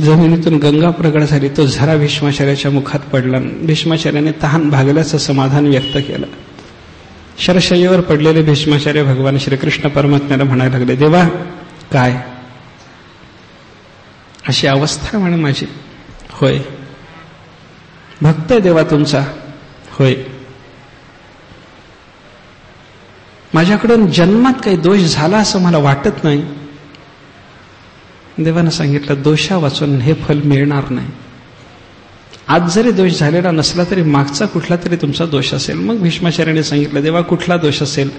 जमिनीतून गंगा प्रगट झाली. तो झरा भीष्माचार्याच्या मुखात पडला. भीष्माचार्याने तहान भागल्याचं समाधान व्यक्त केलं. शरशय्येवर पडलेले भीष्माचार्य भगवान श्रीकृष्ण परमात्म्याला म्हणायला लागले, देवा काय अशी अवस्था म्हणे माझी? होय. भक्त आहे देवा तुमचा? होय. माझ्याकडून जन्मात काही दोष झाला असं मला वाटत नाही. देवानं सांगितलं, दोषा वाचून हे फल मिळणार नाही. आज जरी दोष झालेला नसला तरी मागचा कुठला तरी तुमचा दोष असेल. मग भीष्माचार्याने सांगितलं, देवा कुठला दोष असेल?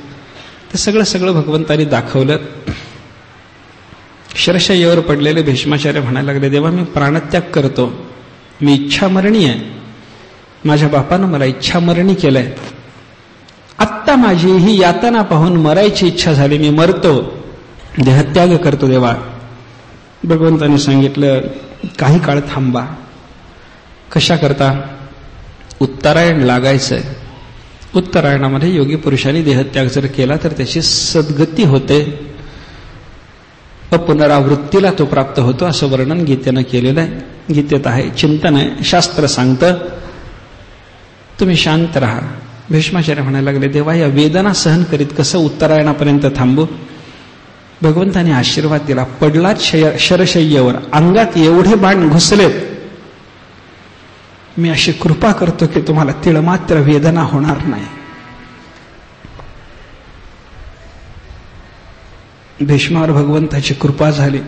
ते सगळं भगवंतांनी दाखवलं. शरशय्येवर पडलेले भीष्माचार्य म्हणायला लागले, देवा मी प्राणत्याग करतो. मी इच्छामरणी आहे. माझ्या बापानं मला इच्छामरणी केलंय. आत्ता माझी ही यातना पाहून मरायची इच्छा झाली. मी मरतो, देहत्याग करतो देवा. भगवंतांनी सांगितलं, काही काळ थांबा. कशा करता? उत्तरायण लागायचंय. उत्तरायणामध्ये योगी पुरुषांनी देहत्याग जर केला तर त्याची सद्गती होते, पुनरावृत्तीला तो प्राप्त होतो, असं वर्णन गीतेनं केलेलं आहे. गीतेत आहे, चिंतन आहे, शास्त्र सांगतं. तुम्ही शांत राहा. भीष्माचार्य म्हणायला लागले, देवा या वेदना सहन करीत कसं उत्तरायणापर्यंत थांबू? भगवंताने आशीर्वाद दिला. पडलात शरशय्येवर, अंगात एवढे बाण घुसलेत, मी अशी कृपा करतो की तुम्हाला तिळमात्र वेदना होणार नाही. भीष्मावर भगवंताची कृपा झाली.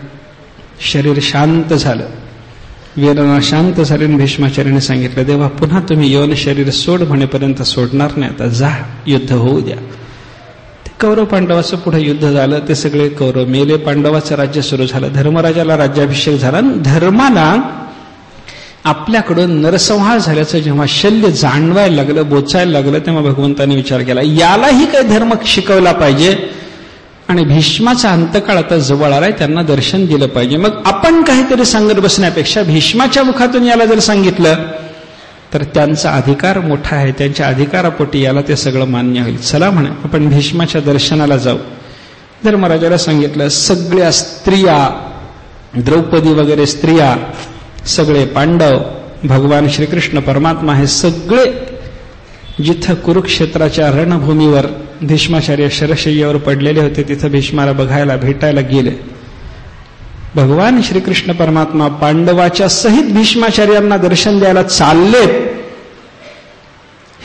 शरीर शांत झालं, वेदना शांत झाली. भीष्माचार्याने सांगितलं, देवा पुन्हा तुम्ही येऊन शरीर सोड म्हणेपर्यंत सोडणार नाही. आता जा, युद्ध होऊ द्या. ते कौरव पांडवाचं पुढे युद्ध झालं. ते सगळे कौरव मेले. पांडवाचं राज्य सुरू झालं. धर्मराजाला राज्याभिषेक झाला. धर्माला आपल्याकडून नरसंहार झाल्याचं जेव्हा शल्य जाणवायला लागलं, बोचायला लागलं, तेव्हा भगवंताने विचार केला, यालाही काही धर्म शिकवला पाहिजे आणि भीष्माचा अंतकाळ आता जवळ आलाय, त्यांना दर्शन दिलं पाहिजे. मग आपण काहीतरी सांगत बसण्यापेक्षा भीष्माच्या मुखातून याला जर सांगितलं तर त्यांचा अधिकार मोठा आहे. त्यांच्या अधिकारापोटी याला ते सगळं मान्य होईल. चला म्हणे आपण भीष्माच्या दर्शनाला जाऊ. धर्मराजाला सांगितलं. सगळ्या स्त्रिया, द्रौपदी वगैरे स्त्रिया, सगळे पांडव, भगवान श्रीकृष्ण परमात्मा हे सगळे जिथं कुरुक्षेत्राच्या रणभूमीवर भीष्माचार्य शरशय्येवर पडलेले होते तिथं भीष्माला बघायला भेटायला गेले. भगवान श्रीकृष्ण परमात्मा पांडवाच्या सहित भीष्माचार्यांना दर्शन द्यायला चाललेत.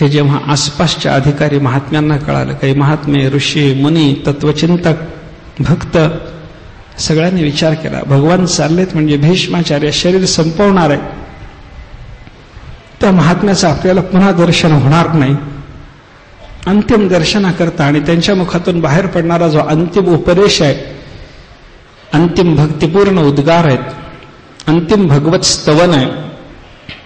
हे जेव्हा आसपासच्या अधिकारी महात्म्यांना कळालं, काही महात्मे, ऋषी, मुनी, तत्वचिंतक, भक्त सगळ्यांनी विचार केला, भगवान चाललेत म्हणजे भीष्माचार्य शरीर संपवणार आहे. त्या महात्म्याचं आपल्याला पुन्हा दर्शन होणार नाही. अंतिम दर्शनाकरता आणि त्यांच्या मुखातून बाहेर पडणारा जो अंतिम उपदेश आहे, अंतिम भक्तिपूर्ण उद्गार आहेत, अंतिम भगवत स्तवन आहे,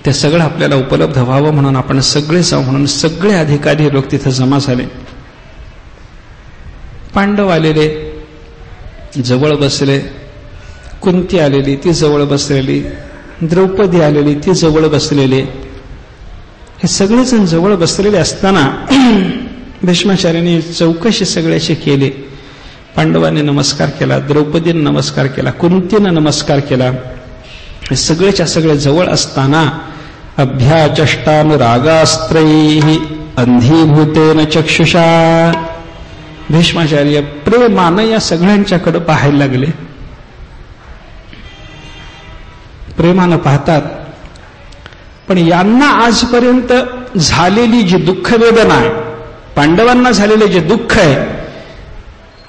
ते सगळं आपल्याला उपलब्ध व्हावं म्हणून आपण सगळे जाऊ म्हणून सगळे अधिकारी लोक तिथं जमा झाले. पांडव आलेले, जवळ बसले. कुंती आलेली, ती जवळ बसलेली. द्रौपदी आलेली, ती जवळ बसलेली. हे सगळेजण जवळ बसलेले असताना भीष्माचार्यांनी चौकशी सगळ्याची केली. पांडवांनी नमस्कार केला, द्रौपदीने नमस्कार केला, कुंतीनं नमस्कार केला. हे सगळेच्या सगळे जवळ असताना अभ्याचष्टानुरागास्त्रैः अंधीभूतेन चक्षुषा भीष्माचार्य प्रेमानं या सगळ्यांच्याकडे पाहायला लागले. प्रेमानं पाहतात. पण यांना आजपर्यंत झालेली जी दुःख वेदना आहे, पांडवांना झालेले जे दुःख आहे,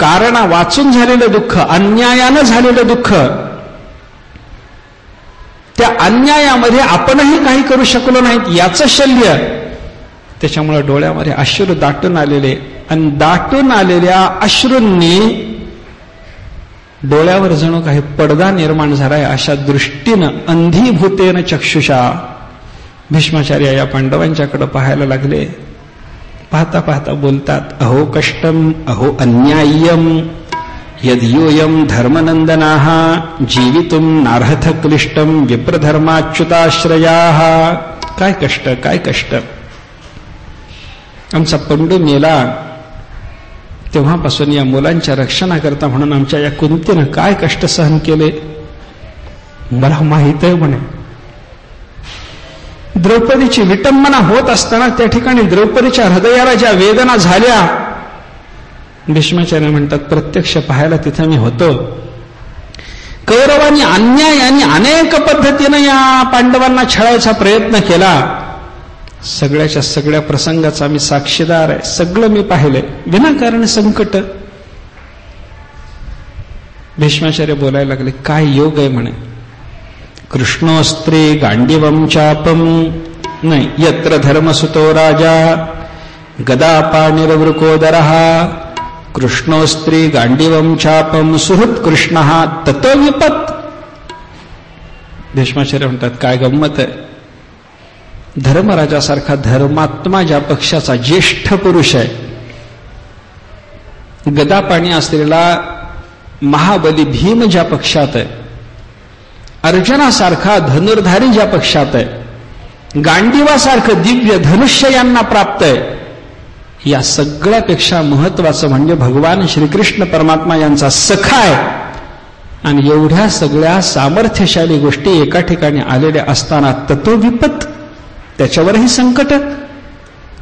कारणा वाचून झालेलं दुःख, अन्यायानं झालेलं दुःख, त्या अन्यायामध्ये आपणही काही करू शकलो नाहीत याचं शल्य, त्याच्यामुळे डोळ्यामध्ये अश्रू दाटून आलेले आणि दाटून आलेल्या अश्रूंनी डोळ्यावर जणू काही पडदा निर्माण झालाय अशा दृष्टीनं अंधीभूतेन चक्षुषा भीष्माचार्य या पांडवांच्याकडे पाहायला लागले. पाहता पाहता बोलतात, अहो कष्टम अहो अन्याय्यम यद्योयम धर्मनंदनाः जीवितुम नार्हथ क्लिष्टम विप्रधर्माच्युताश्रयाः. काय कष्ट, काय कष्ट. आमचा पंडू मेला तेव्हापासून या मुलांच्या रक्षणाकरता म्हणून आमच्या या कुंतीनं काय कष्ट सहन केले. मला माहित आहे म्हणे. द्रौपदीची विटंबना होत असताना त्या ठिकाणी द्रौपदीच्या हृदयाला ज्या वेदना झाल्या, भीष्माचार्य म्हणतात प्रत्यक्ष पाहायला तिथे मी होतो. कौरवांनी अन्यायाने अनेक पद्धतीनं या पांडवांना छळायचा प्रयत्न केला. सगळ्याच्या सगळ्या प्रसंगाचा मी साक्षीदार आहे. सगळं मी पाहिलंय. विनाकारण संकट. भीष्माचार्य बोलायला लागले, काय योग आहे म्हणे. कृष्णोस्त्री गांडीवम चापम नाही यत्र धर्मसुतो राजा गदापाणिर्वृकोदरः कृष्णोस्त्री गांडीवम चापम सुहृत कृष्ण ततो विपत. भीष्माचार्य म्हणतात काय गंमत आहे. धर्मराजासारखा धर्मात्मा ज्या पक्षाचा ज्येष्ठ पुरुष आहे, गदापाणी असलेला महाबली भीम ज्या पक्षात आहे, अर्जुनासारखा धनुर्धारी ज्या पक्षात आहे, गांडीवासारखं दिव्य धनुष्य यांना प्राप्त आहे, या सगळ्यापेक्षा महत्वाचं म्हणजे भगवान श्रीकृष्ण परमात्मा यांचा सखा आहे. आणि एवढ्या सगळ्या सामर्थ्यशाली गोष्टी एका ठिकाणी आलेल्या असताना ततो विपत, त्याच्यावरही संकट.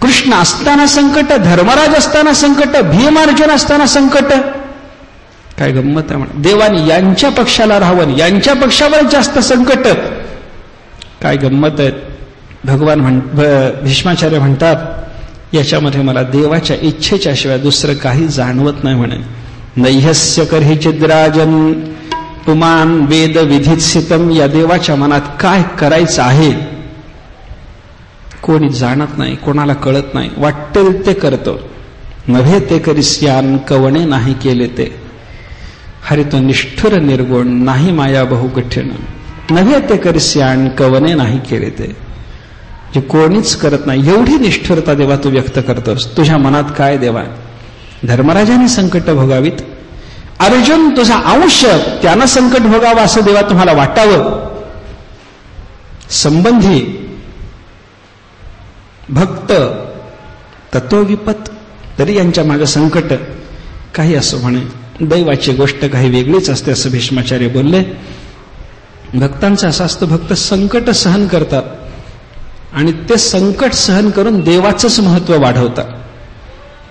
कृष्ण असताना संकट, धर्मराज असताना संकट, भीम अर्जुन असताना संकट. काय गंमत आहे. देवानी यांच्या पक्षाला राहावं, यांच्या पक्षावर जास्त संकट. काय गंमत आहे. भगवान भीष्माचार्य म्हणतात याच्यामध्ये मला देवाच्या इच्छेच्या शिवाय दुसरं काही जाणवत नाही म्हणे. नैहस्य करहि चिद्राजन पुमान वेद विधित्सितम. या देवाच्या मनात काय करायचं आहे कोणी जाणत नाही, कोणाला कळत नाही. वाटेल ते करतो. नव्हे ते करिस्यान कवणे नाही केले ते. हरित निष्ठुर निर्गुण नाही माया बहुकठीण. नव्हे ते करिस्यान कवणे नाही केले ते. जे कोणीच करत नाही एवढी निष्ठुरता देवा तू व्यक्त करतोस. तुझ्या मनात काय देवा. धर्मराजाने संकट भोगावीत, अर्जुन तुझा अंश त्यानं संकट भोगावं असं देवा तुम्हाला वाटावं. संबंधी भक्त तत्व विपत, तरी यांच्या मागे संकट. काही असं म्हणे दैवाची गोष्ट काही वेगळीच असते असं भीष्माचार्य बोलले. भक्तांचं असं असतं, भक्त संकट सहन करतात आणि ते संकट सहन करून देवाचंच महत्व वाढवतात.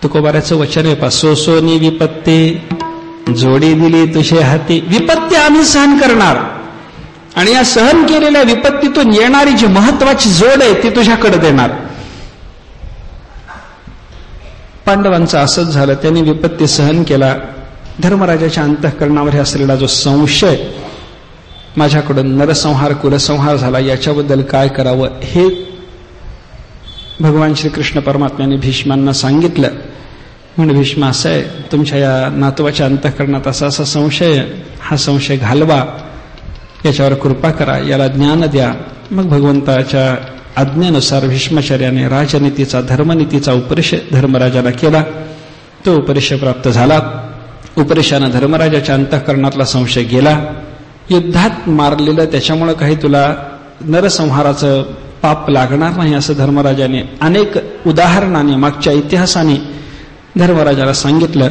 तुकोबाराचं वचन आहे पा, सोसोनी विपत्ती जोडी दिली तुझे हाती. विपत्ती आम्ही सहन करणार आणि या सहन केलेल्या विपत्तीतून येणारी जी महत्वाची जोड आहे ती तुझ्याकडे देणार. पांडवांचं असंच झालं. त्यांनी विपत्ती सहन केला. धर्मराजाच्या अंतःकरणावर असलेला जो संशय, माझ्याकडून नरसंहार कुलसंहार झाला, याच्याबद्दल काय करावं हे भगवान श्रीकृष्ण परमात्म्याने भीष्मांना सांगितलं. म्हणजे भीष्म असं आहे, तुमच्या या नातवाच्या अंतःकरणात असा असा संशय, हा संशय घालवा, याच्यावर कृपा करा, याला ज्ञान द्या. मग भगवंताच्या आज्ञेनुसार भीष्माचार्याने राजनीतीचा धर्मनीतीचा उपदेश धर्मराजाला केला. तो उपदेश प्राप्त झाला. उपदेशानं धर्मराजाच्या अंतःकरणातला संशय गेला. युद्धात मारलेलं त्याच्यामुळे काही तुला नरसंहाराचं पाप लागणार नाही असं धर्मराजाने अनेक उदाहरणाने मागच्या इतिहासाने धर्मराजाला सांगितलं.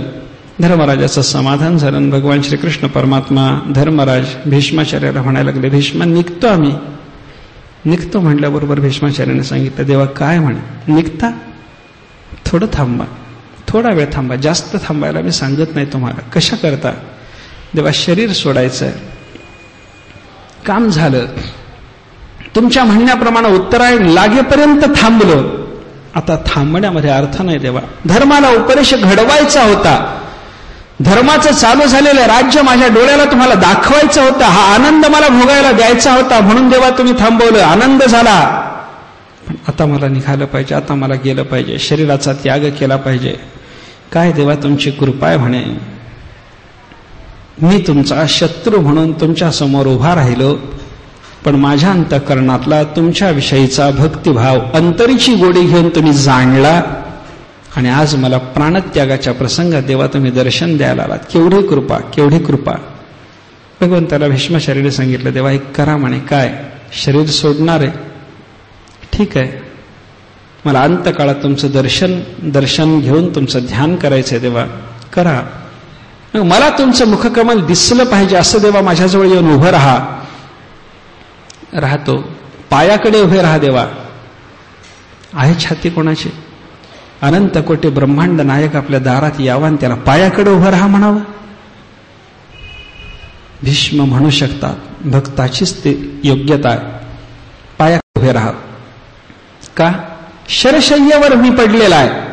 धर्मराजाचं समाधान झालं. भगवान श्रीकृष्ण परमात्मा धर्मराज भीष्माचार्याला म्हणायला लागले, भीष्मा निघतो आम्ही. निघतो म्हटल्याबरोबर भीष्माचार्याने सांगितलं, देवा काय म्हणे निघता, थोडं थांबा, थोडा वेळ थांबा, जास्त थांबायला मी सांगत नाही तुम्हाला. कशा करता देवा, शरीर सोडायचंय, काम झालं, तुमच्या म्हणण्याप्रमाणे उत्तरायण लागेपर्यंत थांबलो, आता थांबण्यामध्ये अर्थ नाही देवा. धर्माला उपदेश घडवायचा होता, धर्माचं चालू झालेलं राज्य माझ्या डोळ्याला तुम्हाला दाखवायचं होतं, हा आनंद मला भोगायला द्यायचा होता, म्हणून देवा तुम्ही थांबवलं, आनंद झाला. पण आता मला निघालं पाहिजे, आता मला गेलं पाहिजे, शरीराचा त्याग केला पाहिजे. काय देवा तुमची कृपा आहे म्हणे. मी तुमचा शत्रू म्हणून तुमच्या समोर उभा राहिलो, पण माझ्या अंतःकरणातला तुमच्याविषयीचा भक्तिभाव अंतरीची गोडी घेऊन तुम्ही जाणला आणि आज मला प्राणत्यागाच्या प्रसंगात देवा तुम्ही दर्शन द्यायला आलात. केवढी कृपा, केवढी कृपा. भगवंताला भीष्माचार्याने सांगितलं, देवा एक करा म्हणे. काय, शरीर सोडणार आहे, ठीक आहे, मला अंतकाळात तुमचं दर्शन घेऊन तुमचं ध्यान करायचंय देवा, करा. मला तुमचं मुखकमल दिसलं पाहिजे असं देवा माझ्याजवळ येऊन उभं राहा. राहतो. पायाकडे उभे राहा देवा. आहे छाती कोणाची? अनंत कोटी ब्रह्मांड नायक आपल्या दारात यावा आणि त्याला पायाकडे उभं राहा म्हणावं. भीष्म म्हणू शकतात, भक्ताचीच ते योग्यता आहे. पायाकडे उभे राहा. का? शरशय्येवर मी पडलेला आहे.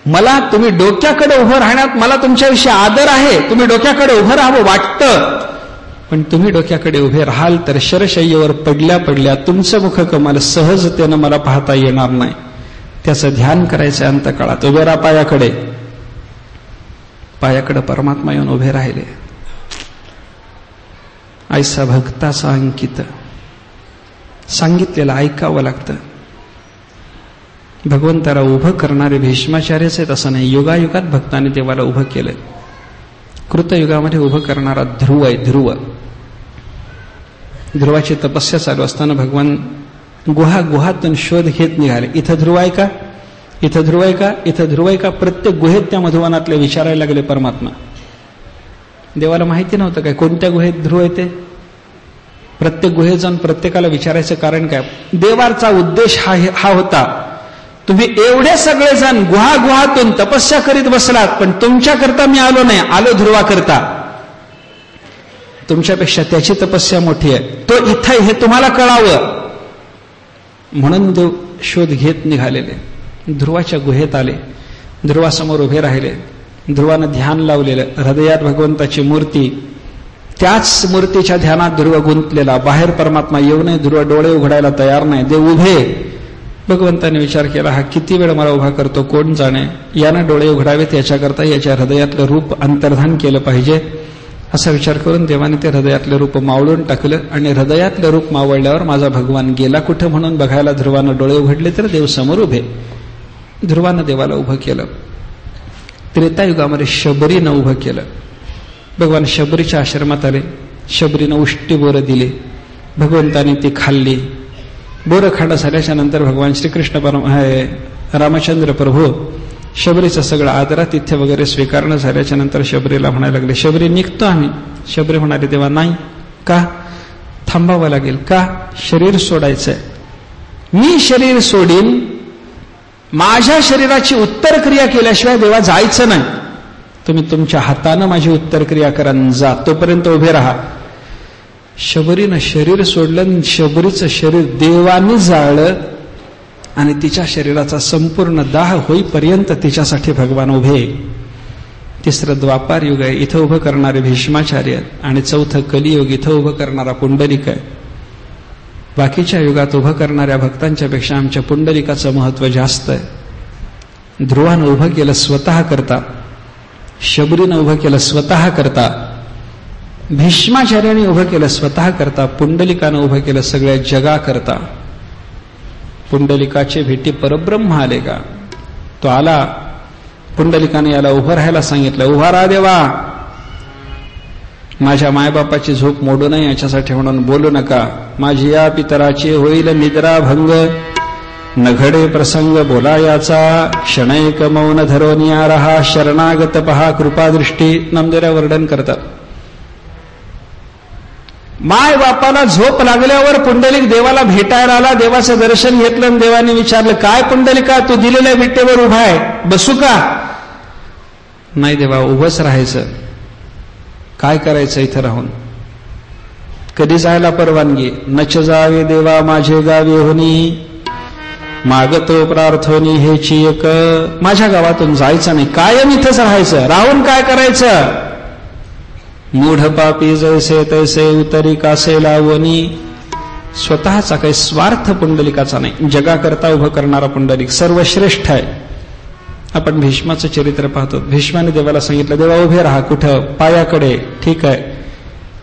मला तुम्ही डोक्याकडे उभं राहण्यात मला तुमच्याविषयी आदर आहे. तुम्ही डोक्याकडे उभं राहावं वाटतं, पण तुम्ही डोक्याकडे उभे राहाल तर शरशय्येवर पडल्या पडल्या तुमचं मुखकमल सहजतेनं मला पाहता येणार नाही. त्याचं ध्यान करायचं अंतकाळात. उभे राहा पायाकडे. पायाकडे परमात्मा येऊन उभे राहिले. ऐसा भक्ताचा अंकित. सांगितलेलं ऐकावं लागतं. भगवंताला उभं करणारे भीष्माचार्यच आहेत असं नाही. युगायुगात भक्तांनी देवाला उभं केलंय. कृतयुगामध्ये उभं करणारा ध्रुव आहे. ध्रुवाची तपस्या चालू असताना भगवान गुहातून शोध घेत निघाले. इथं ध्रुव आहे का? इथं ध्रुव आहे का? इथं ध्रुव आहे का? प्रत्येक गुहेत त्या मधुवनातले विचारायला लागले परमात्मा. देवाला माहिती नव्हतं काय कोणत्या गुहेत ध्रुव आहे ते. प्रत्येक गुहेत जाऊन प्रत्येकाला विचारायचं कारण काय? देवाचा उद्देश हा होता, तुम्ही एवढे सगळेजण गुहातून तपस्या करीत बसलात, पण तुमच्याकरता मी आलो नाही, आलो ध्रुवाकरता. तुमच्यापेक्षा त्याची तपस्या मोठी आहे, तो इथं हे तुम्हाला कळावं म्हणून देव शोध घेत निघालेले. ध्रुवाच्या गुहेत आले. ध्रुवासमोर उभे राहिले. ध्रुवानं ध्यान लावलेलं. हृदयात भगवंताची मूर्ती. त्याच मूर्तीच्या ध्यानात ध्रुव गुंतलेला. बाहेर परमात्मा येऊ नये. ध्रुव डोळे उघडायला तयार नाही. देव उभे. भगवंताने विचार केला, हा किती वेळ मला उभा करतो कोण जाणे. यानं डोळे उघडावेत, याच्याकरता याच्या हृदयातलं रूप अंतर्धान केलं पाहिजे. असा विचार करून देवाने ते हृदयातलं रूप मावळून टाकलं. आणि हृदयातलं रूप मावळल्यावर माझा भगवान गेला कुठं म्हणून बघायला ध्रुवानं डोळे उघडले तर देव समोर उभे. ध्रुवानं देवाला उभं केलं. त्रेतायुगामध्ये शबरीनं उभं केलं. भगवान शबरीच्या आश्रमात आले. शबरीनं उष्टी बोरं दिली. भगवंताने ती खाल्ली. बोरं खाणं झाल्याच्या नंतर भगवान श्रीकृष्ण रामचंद्र प्रभू शबरीचं सगळं आदरातिथ्य वगैरे स्वीकारणं झाल्याच्या नंतर शबरीला म्हणायला लागले, शबरी निघतो आम्ही. शबरी म्हणाले, तेव्हा नाही. का? थांबावं लागेल. का? शरीर सोडायचंय. मी शरीर सोडीन. माझ्या शरीराची उत्तर क्रिया केल्याशिवाय देवा जायचं नाही. तुम्ही तुमच्या हातानं माझी उत्तर क्रिया करा, जा. तोपर्यंत उभे राहा. शबरीनं शरीर सोडलं. शबरीचं शरीर देवानी जाळलं आणि तिच्या शरीराचा संपूर्ण दाह होईपर्यंत तिच्यासाठी भगवान उभे. तिसरं द्वापार युग आहे, इथं उभं करणारे भीष्माचार्य आणि चौथं कलियुग, इथं उभं करणारा पुंडलिक आहे. बाकीच्या युगात उभं करणाऱ्या भक्तांच्या पेक्षा आमच्या पुंडलिकाचं महत्व जास्त आहे. ध्रुवानं उभं केलं स्वतः करता. शबरीनं उभं केलं स्वतः करता. भीष्माचार्याने उभं केलं स्वतः करता. पुंडलिकानं उभं केलं सगळ्या जगा करता. पुंडलिकाचे भेटी परब्रह्म आले का? तो आला. पुंडलिकाने याला उभं राहायला सांगितलं. उभा राहा देवा. माझ्या मायबापाची झोप मोडू नये याच्यासाठी म्हणून बोलू नका. माझी या पितराची होईल निद्रा भंग. न घडे प्रसंग बोला याचा. क्षणैक मौन धरोनिया रहा. शरणागत पहा कृपादृष्टी. नामदेवराय वर्णन करतात. माय बापाला झोप लागल्यावर पुंडलिक देवाला भेटायला आला. देवाचं दर्शन घेतलं आणि देवाने विचारलं, काय पुंडलिका तू दिलेल्या विटेवर उभा आहे, बसू का? नाही देवा, उभंच राहायचं. काय करायचं इथं राहून? कधी जायला परवानगी? नच जावे देवा माझे गावे होनी. मागतो प्रार्थोनी हेची एक. माझ्या गावातून जायचं नाही, कायम इथंच राहायचं. राहून काय करायचं? मूढ पापी जैसे तैसे उतरी कासे लावणी. स्वतःचा काही स्वार्थ पुंडलिकाचा नाही. जगाकरता उभं करणारा पुंडलिक सर्वश्रेष्ठ आहे. आपण भीष्माचं चरित्र पाहतो. भीष्माने देवाला सांगितलं, देवा उभे राहा. कुठं? पायाकडे. ठीक आहे.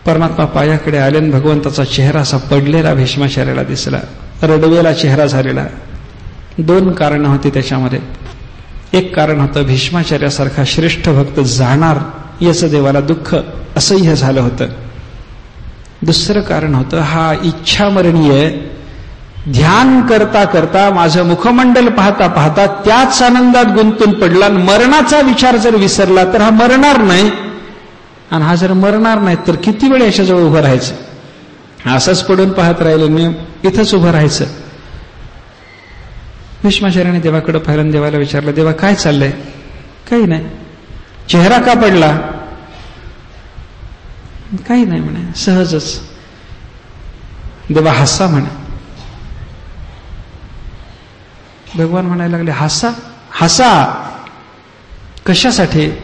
परमात्मा पायाकडे आले आणि भगवंताचा चेहरा असा पडलेला भीष्माचार्याला दिसला. रडवेला चेहरा झालेला. दोन कारणं होती त्याच्यामध्ये. एक कारण होतं भीष्माचार्यासारखा श्रेष्ठ भक्त जाणार याचं देवाला दुःख असह्य झालं होतं. दुसरं कारण होतं, हा इच्छामरणीय ध्यान करता करता माझं मुखमंडल पाहता पाहता त्याच आनंदात गुंतून पडला. मरणाचा विचार जर विसरला तर हा मरणार नाही. आणि हा जर मरणार नाही तर किती वेळ याच्याजवळ उभं राहायचं? असंच पडून पाहत राहिले, मी इथंच उभं राहायचं. भीष्माचार्याने देवाकडे पाहिलं, देवाला विचारलं, देवा काय चाललंय? काही नाही. चेहरा का पडला? काही नाही म्हणे, सहजच. देवा हसा म्हणे. भगवान म्हणायला लागले, हसा? हसा कशासाठी?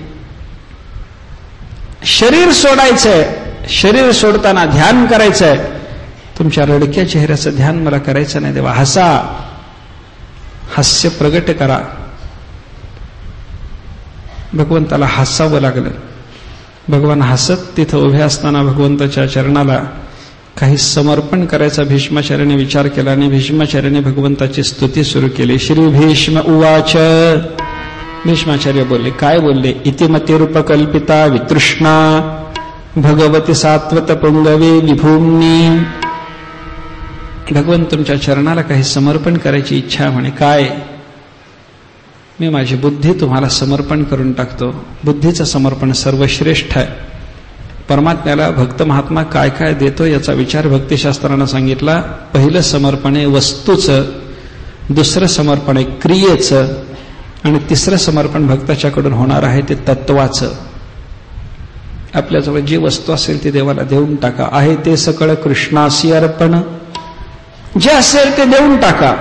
शरीर सोडायचंय, शरीर सोडताना ध्यान करायचंय. तुमच्या रडक्या चेहऱ्याचं ध्यान मला करायचं नाही देवा, हसा. हास्य प्रगट करा. भगवंताला हसावं लागलं. भगवान हसत तिथं उभे असताना भगवंताच्या चरणाला काही समर्पण करायचा भीष्माचार्याने विचार केला आणि भीष्माचार्याने भगवंताची स्तुती सुरू केली. श्री भीष्म उवाच. भीष्माचार्य बोलले. काय बोलले? इतिमतिरूपकल्पिता वितृष्णा भगवती सात्वत पुंगवे विभूम्नी. भगवंत तुमच्या चरणाला काही समर्पण करायची इच्छा म्हणे. काय? मी माझी बुद्धी तुम्हाला समर्पण करून टाकतो. बुद्धीचं समर्पण सर्वश्रेष्ठ आहे. परमात्म्याला भक्त महात्मा काय काय देतो याचा विचार भक्तिशास्त्रानं सांगितला. पहिलं समर्पण आहे वस्तूचं, दुसरं समर्पण आहे क्रियेचं, आणि तिसरं समर्पण भक्ताच्याकडून होणार आहे ते तत्वाचं. आपल्याजवळ जी वस्तू असेल ती देवाला देऊन टाका. आहे ते सकळ कृष्णासी अर्पण. जे असेल ते देऊन टाका.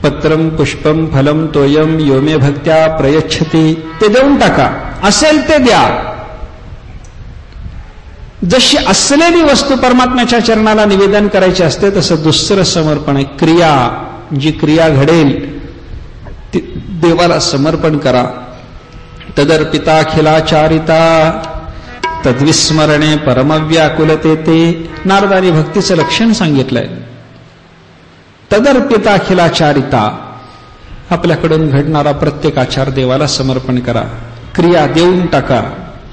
पत्रम पुष्पम फलम तोयम योमे भक्त्या प्रयच्छती. ते देऊन टाका. असेल ते द्या. जशी असलेली वस्तू परमात्म्याच्या चरणाला निवेदन करायची असते तसं दुसरं समर्पण आहे क्रिया. जी क्रिया घडेल ती देवाला समर्पण करा. तदर्पिताखिलाचारिता तद्विस्मरणे परमव्याकुलते. ते नारदानी भक्तीचं लक्षण सांगितलंय. तदर्पिताखिलाचारिता. आपल्याकडून घडणारा प्रत्येक आचार देवाला समर्पण करा. क्रिया देऊन टाका.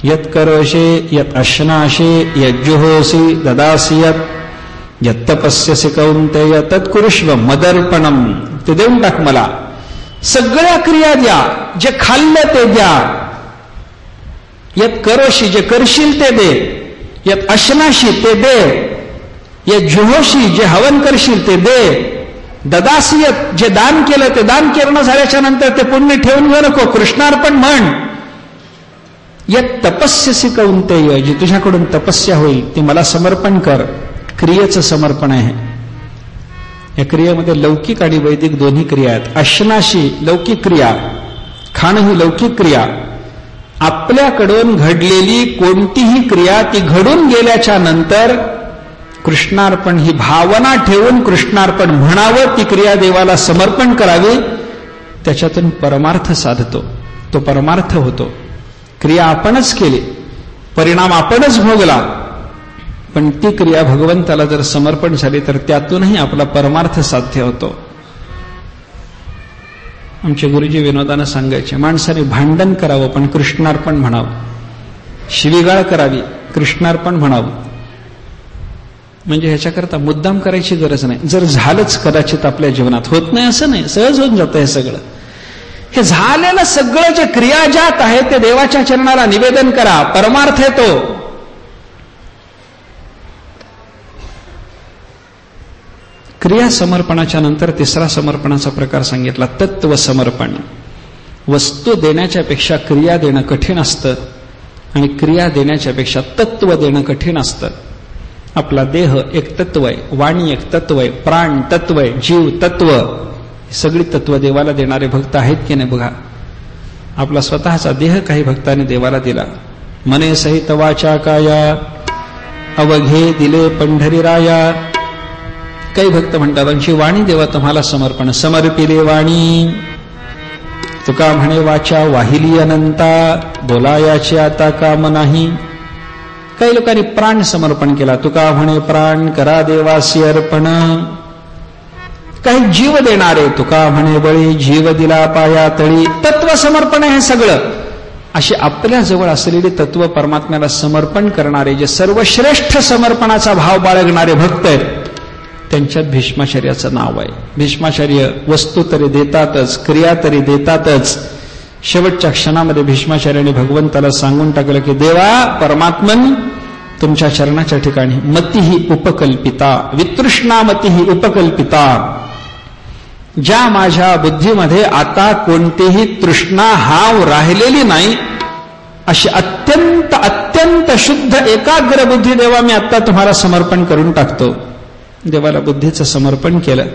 यत् करोषे यत् अश्नाशे यज्जुहोसि ददासि यत् तपस्यसि कौन्तेय तत्कुरुष्व मदर्पणम. ते देऊन टाक मला. सगळ्या क्रिया द्या. जे खाल्लं ते द्या. यत् करोषी जे करशील ते दे. यत् अश्नाशी ते दे. यत् जुहोशी जे हवन करशील ते दे. ददासि यत् जे दान केलं ते दान करणं झाल्याच्या नंतर ते पुण्य ठेवून घेऊ नको. कृष्णार्पण म्हण. यत् तपस्यसि कौन्तेय जी तुझ्याकडून तपस्या होईल ती मला समर्पण कर. क्रियेचं समर्पण आहे. या क्रियेमध्ये लौकिक आणि वैदिक दोन्ही क्रिया आहेत. अश्नाशी लौकिक क्रिया, खाणं ही लौकिक क्रिया. आपल्याकडून घडलेली कोणतीही क्रिया ती घडून गेल्याच्या नंतर कृष्णार्पण ही भावना ठेवून कृष्णार्पण म्हणावं. ती क्रिया देवाला समर्पण करावी. त्याच्यातून परमार्थ साधतो. तो परमार्थ होतो. क्रिया आपणच केली, परिणाम आपणच भोगला, पण ती क्रिया भगवंताला जर समर्पण झाली तर त्यातूनही आपला परमार्थ साध्य होतो. आमचे गुरुजी विनोदानं सांगायचे, माणसाने भांडण करावं पण कृष्णार्पण म्हणावं. शिवीगाळ करावी, कृष्णार्पण म्हणावं. म्हणजे ह्याच्याकरता मुद्दाम करायची गरज नाही. जर झालंच कदाचित आपल्या जीवनात, होत नाही असं नाही, सहज होऊन जातं हे सगळं. हे झालेलं सगळं जे क्रियाजात आहे ते देवाच्या चरणाला निवेदन करा. परमार्थ आहे तो. क्रिया समर्पणाच्या नंतर तिसरा समर्पणाचा प्रकार सांगितला, तत्व समर्पण. वस्तू देण्याच्या पेक्षा क्रिया देणं कठीण असतं आणि क्रिया देण्याच्या पेक्षा तत्व देणं कठीण असतं. आपला देह एक तत्व आहे, वाणी एक तत्व आहे, प्राण तत्व आहे, जीव तत्व. सगळी तत्व देवाला देणारे भक्त आहेत की नाही बघा. आपला स्वतःचा देह काही भक्तांनी देवाला दिला. मने सहित वाचा काया अवघे दिले पंढरीराया. काही भक्त म्हणतात आमची वाणी देवा तुम्हाला समर्पण. समर्पिले वाणी तुका म्हणे वाचा वाहिली अनंता बोलायाचे आता काम नाही. काही लोकांनी प्राण समर्पण केला. तुका म्हणे प्राण करा देवासी अर्पण. काही जीव देणारे, तुका म्हणे बळी जीव दिला पाया तळी. तत्व समर्पण आहे हे सगळं. अशी आपल्या जवळ असलेली तत्व परमात्म्याला समर्पण करणारे, जे सर्वश्रेष्ठ समर्पणाचा भाव बाळगणारे भक्त आहेत, त्यांच्यात भीष्माचार्याचं नाव आहे. भीष्माचार्य वस्तू तरी देतातच, क्रिया तरी देतातच. शेवटच्या क्षणामध्ये भीष्माचार्याने भगवंताला सांगून टाकलं की देवा परमात्मन तुमच्या चरणाच्या ठिकाणी मती ही उपकल्पिता, वितृष्णा मती ही उपकल्पिता, ज्या माझ्या बुद्धीमध्ये आता कोणतीही तृष्णा हाव राहिलेली नाही, अशी अत्यंत अत्यंत शुद्ध एकाग्र बुद्धी देवा मी आता तुम्हाला समर्पण करून टाकतो. देवाला बुद्धीचं समर्पण केलं.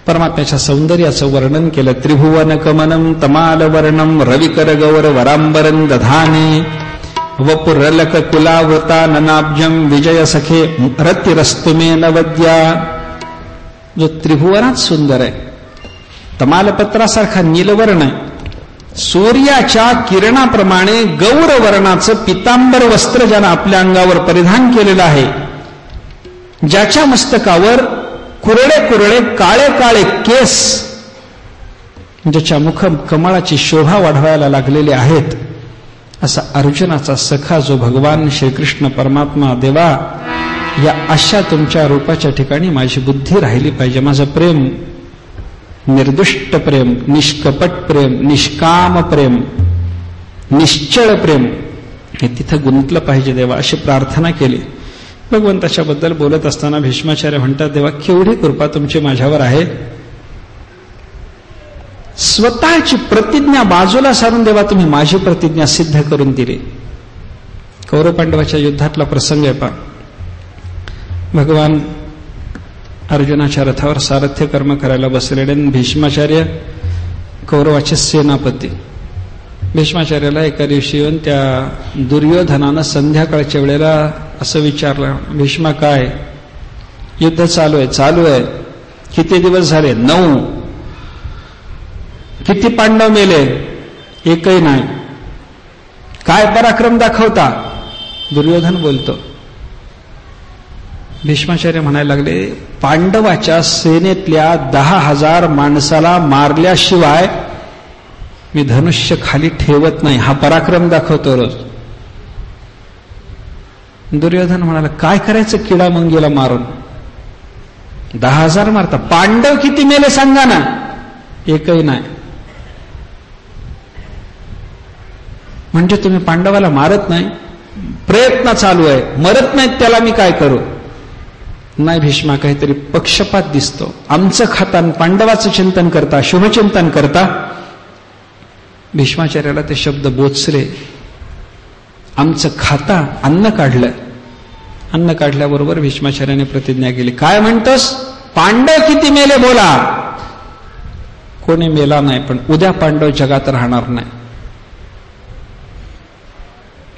परमात्म्याच्या सौंदर्याचं वर्णन केलं. त्रिभुवन कमनम तमाल वर्णम रविकर गौर वरांबरं दधाने वपुरलक कुलावृता ननाब्जम विजय सखे रतिरस्तुमे नवद्या. जो त्रिभुवनात सुंदर आहे, तमालपत्रासारखा नीलवर्ण आहे, सूर्याच्या किरणाप्रमाणे गौरवर्णाचं पितांबर वस्त्र ज्यानं आपल्या अंगावर परिधान केलेलं आहे, ज्याच्या मस्तकावर कुरळे कुरळे काळे काळे केस, ज्याच्या मुख कमळाची शोभा वाढवायला लागलेले आहेत, असा अर्जुनाचा सखा जो भगवान श्रीकृष्ण परमात्मा देवा, या अशा तुमच्या रूपाच्या ठिकाणी माझी बुद्धी राहिली पाहिजे. माझं प्रेम निर्दुष्ट प्रेम, निष्कपट प्रेम, निष्काम प्रेम, निश्चळ प्रेम हे तिथं गुंतलं पाहिजे देवा, अशी प्रार्थना केली. भगवंताच्या बद्दल बोलत असताना भीष्माचार्य म्हणतात, देवा केवढी कृपा तुमची माझ्यावर आहे. स्वतःची प्रतिज्ञा बाजूला सारून देवा तुम्ही माझी प्रतिज्ञा सिद्ध करून दिली. कौरव पांडवाच्या युद्धातला प्रसंग आहे पहा. भगवान अर्जुनाच्या रथावर सारथ्य कर्म करायला बसलेले भीष्माचार्य कौरवाचे सेनापती. भीष्माचार्याला एका दिवशी येऊन त्या दुर्योधनानं संध्याकाळच्या वेळेला असं विचारलं, भीष्मा काय युद्ध चालू आहे? चालू आहे. किती दिवस झाले? 9. किती पांडव मेले? एकही नाही. काय पराक्रम दाखवता? दुर्योधन बोलतो. भीष्माचार्य म्हणायला लागले, पांडवाच्या सेनेतल्या 10,000 माणसाला मारल्याशिवाय मी धनुष्य खाली ठेवत नाही, हा पराक्रम दाखवतो रोज. दुर्योधन म्हणाला, काय करायचं किडा मंगीला मारून? 10,000 मारता, पांडव किती मेले सांगा ना? एकही नाही. म्हणजे तुम्ही पांडवाला मारत नाही? प्रयत्न चालू आहे, मरत नाहीत, त्याला मी काय करू? नाही भीष्मा, काहीतरी पक्षपात दिसतो. आमचं खाता पांडवाचं चिंतन करता, शुभचिंतन करता. भीष्माचार्याला ते शब्द बोचले. आमचं खाता अन्न काढलं. अन्न काढल्याबरोबर भीष्माचार्याने प्रतिज्ञा केली. काय म्हणतोस? पांडव किती मेले बोला. कोणी मेला नाही, पण उद्या पांडव जगात राहणार नाही.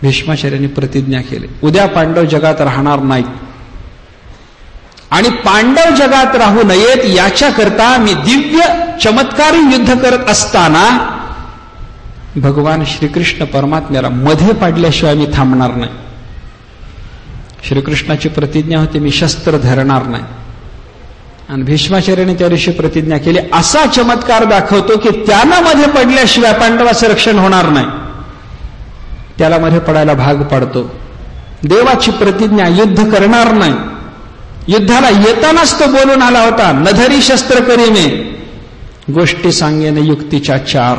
भीष्माचार्यांनी प्रतिज्ञा केली, उद्या पांडव जगात राहणार नाहीत. आणि पांडव जगात राहू नयेत याच्याकरता मी दिव्य चमत्कारी युद्ध करत असताना भगवान श्रीकृष्ण परमात्म्याला मध्ये पाडल्याशिवाय मी थांबणार नाही. श्रीकृष्णाची प्रतिज्ञा होती, मी शस्त्र धरणार नाही. आणि भीष्माचार्याने त्या दिवशी प्रतिज्ञा केली, असा चमत्कार दाखवतो की त्यानं मध्ये पडल्याशिवाय पांडवाचं रक्षण होणार नाही. त्याला मध्ये पडायला भाग पाडतो. देवाची प्रतिज्ञा, युद्ध करणार नाही. युद्धाला येतानाच तो बोलून आला होता, नधरी शस्त्र करी मे, गोष्टी सांगेन युक्तीच्या 4.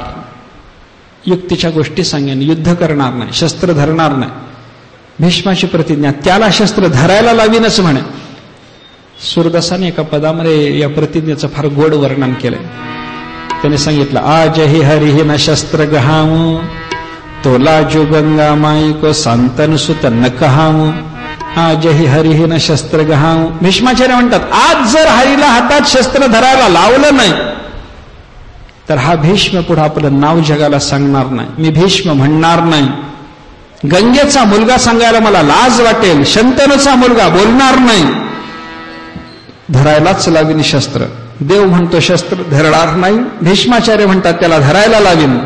युक्तीच्या गोष्टी सांगेन, युद्ध करणार नाही, शस्त्र धरणार नाही. भीष्माची प्रतिज्ञा, त्याला शस्त्र धरायला लावीनच म्हणे. सूरदासाने एका पदामध्ये या प्रतिज्ञेचं फार गोड वर्णन केलंय. त्याने सांगितलं, आज हि हरिहि न शस्त्र गहाऊ, तोला जो गंगा माई को सांतन सुत न कहाऊ, आज हि हरिहि न शस्त्र गहाऊ. भीष्माचार्य म्हणतात, आज जर हरीला हातात शस्त्र धरायला लावलं नाही तर हा भीष्म पुढे आपलं नाव जगाला सांगणार नाही. मी भीष्म म्हणणार नाही. गंगेचा मुलगा सांगायला मला लाज वाटेल. शंतनूचा मुलगा बोलणार नाही. धरायलाच लावीन शस्त्र. देव म्हणतो शस्त्र धरणार नाही. भीष्माचार्य म्हणतात त्याला धरायला लावीन.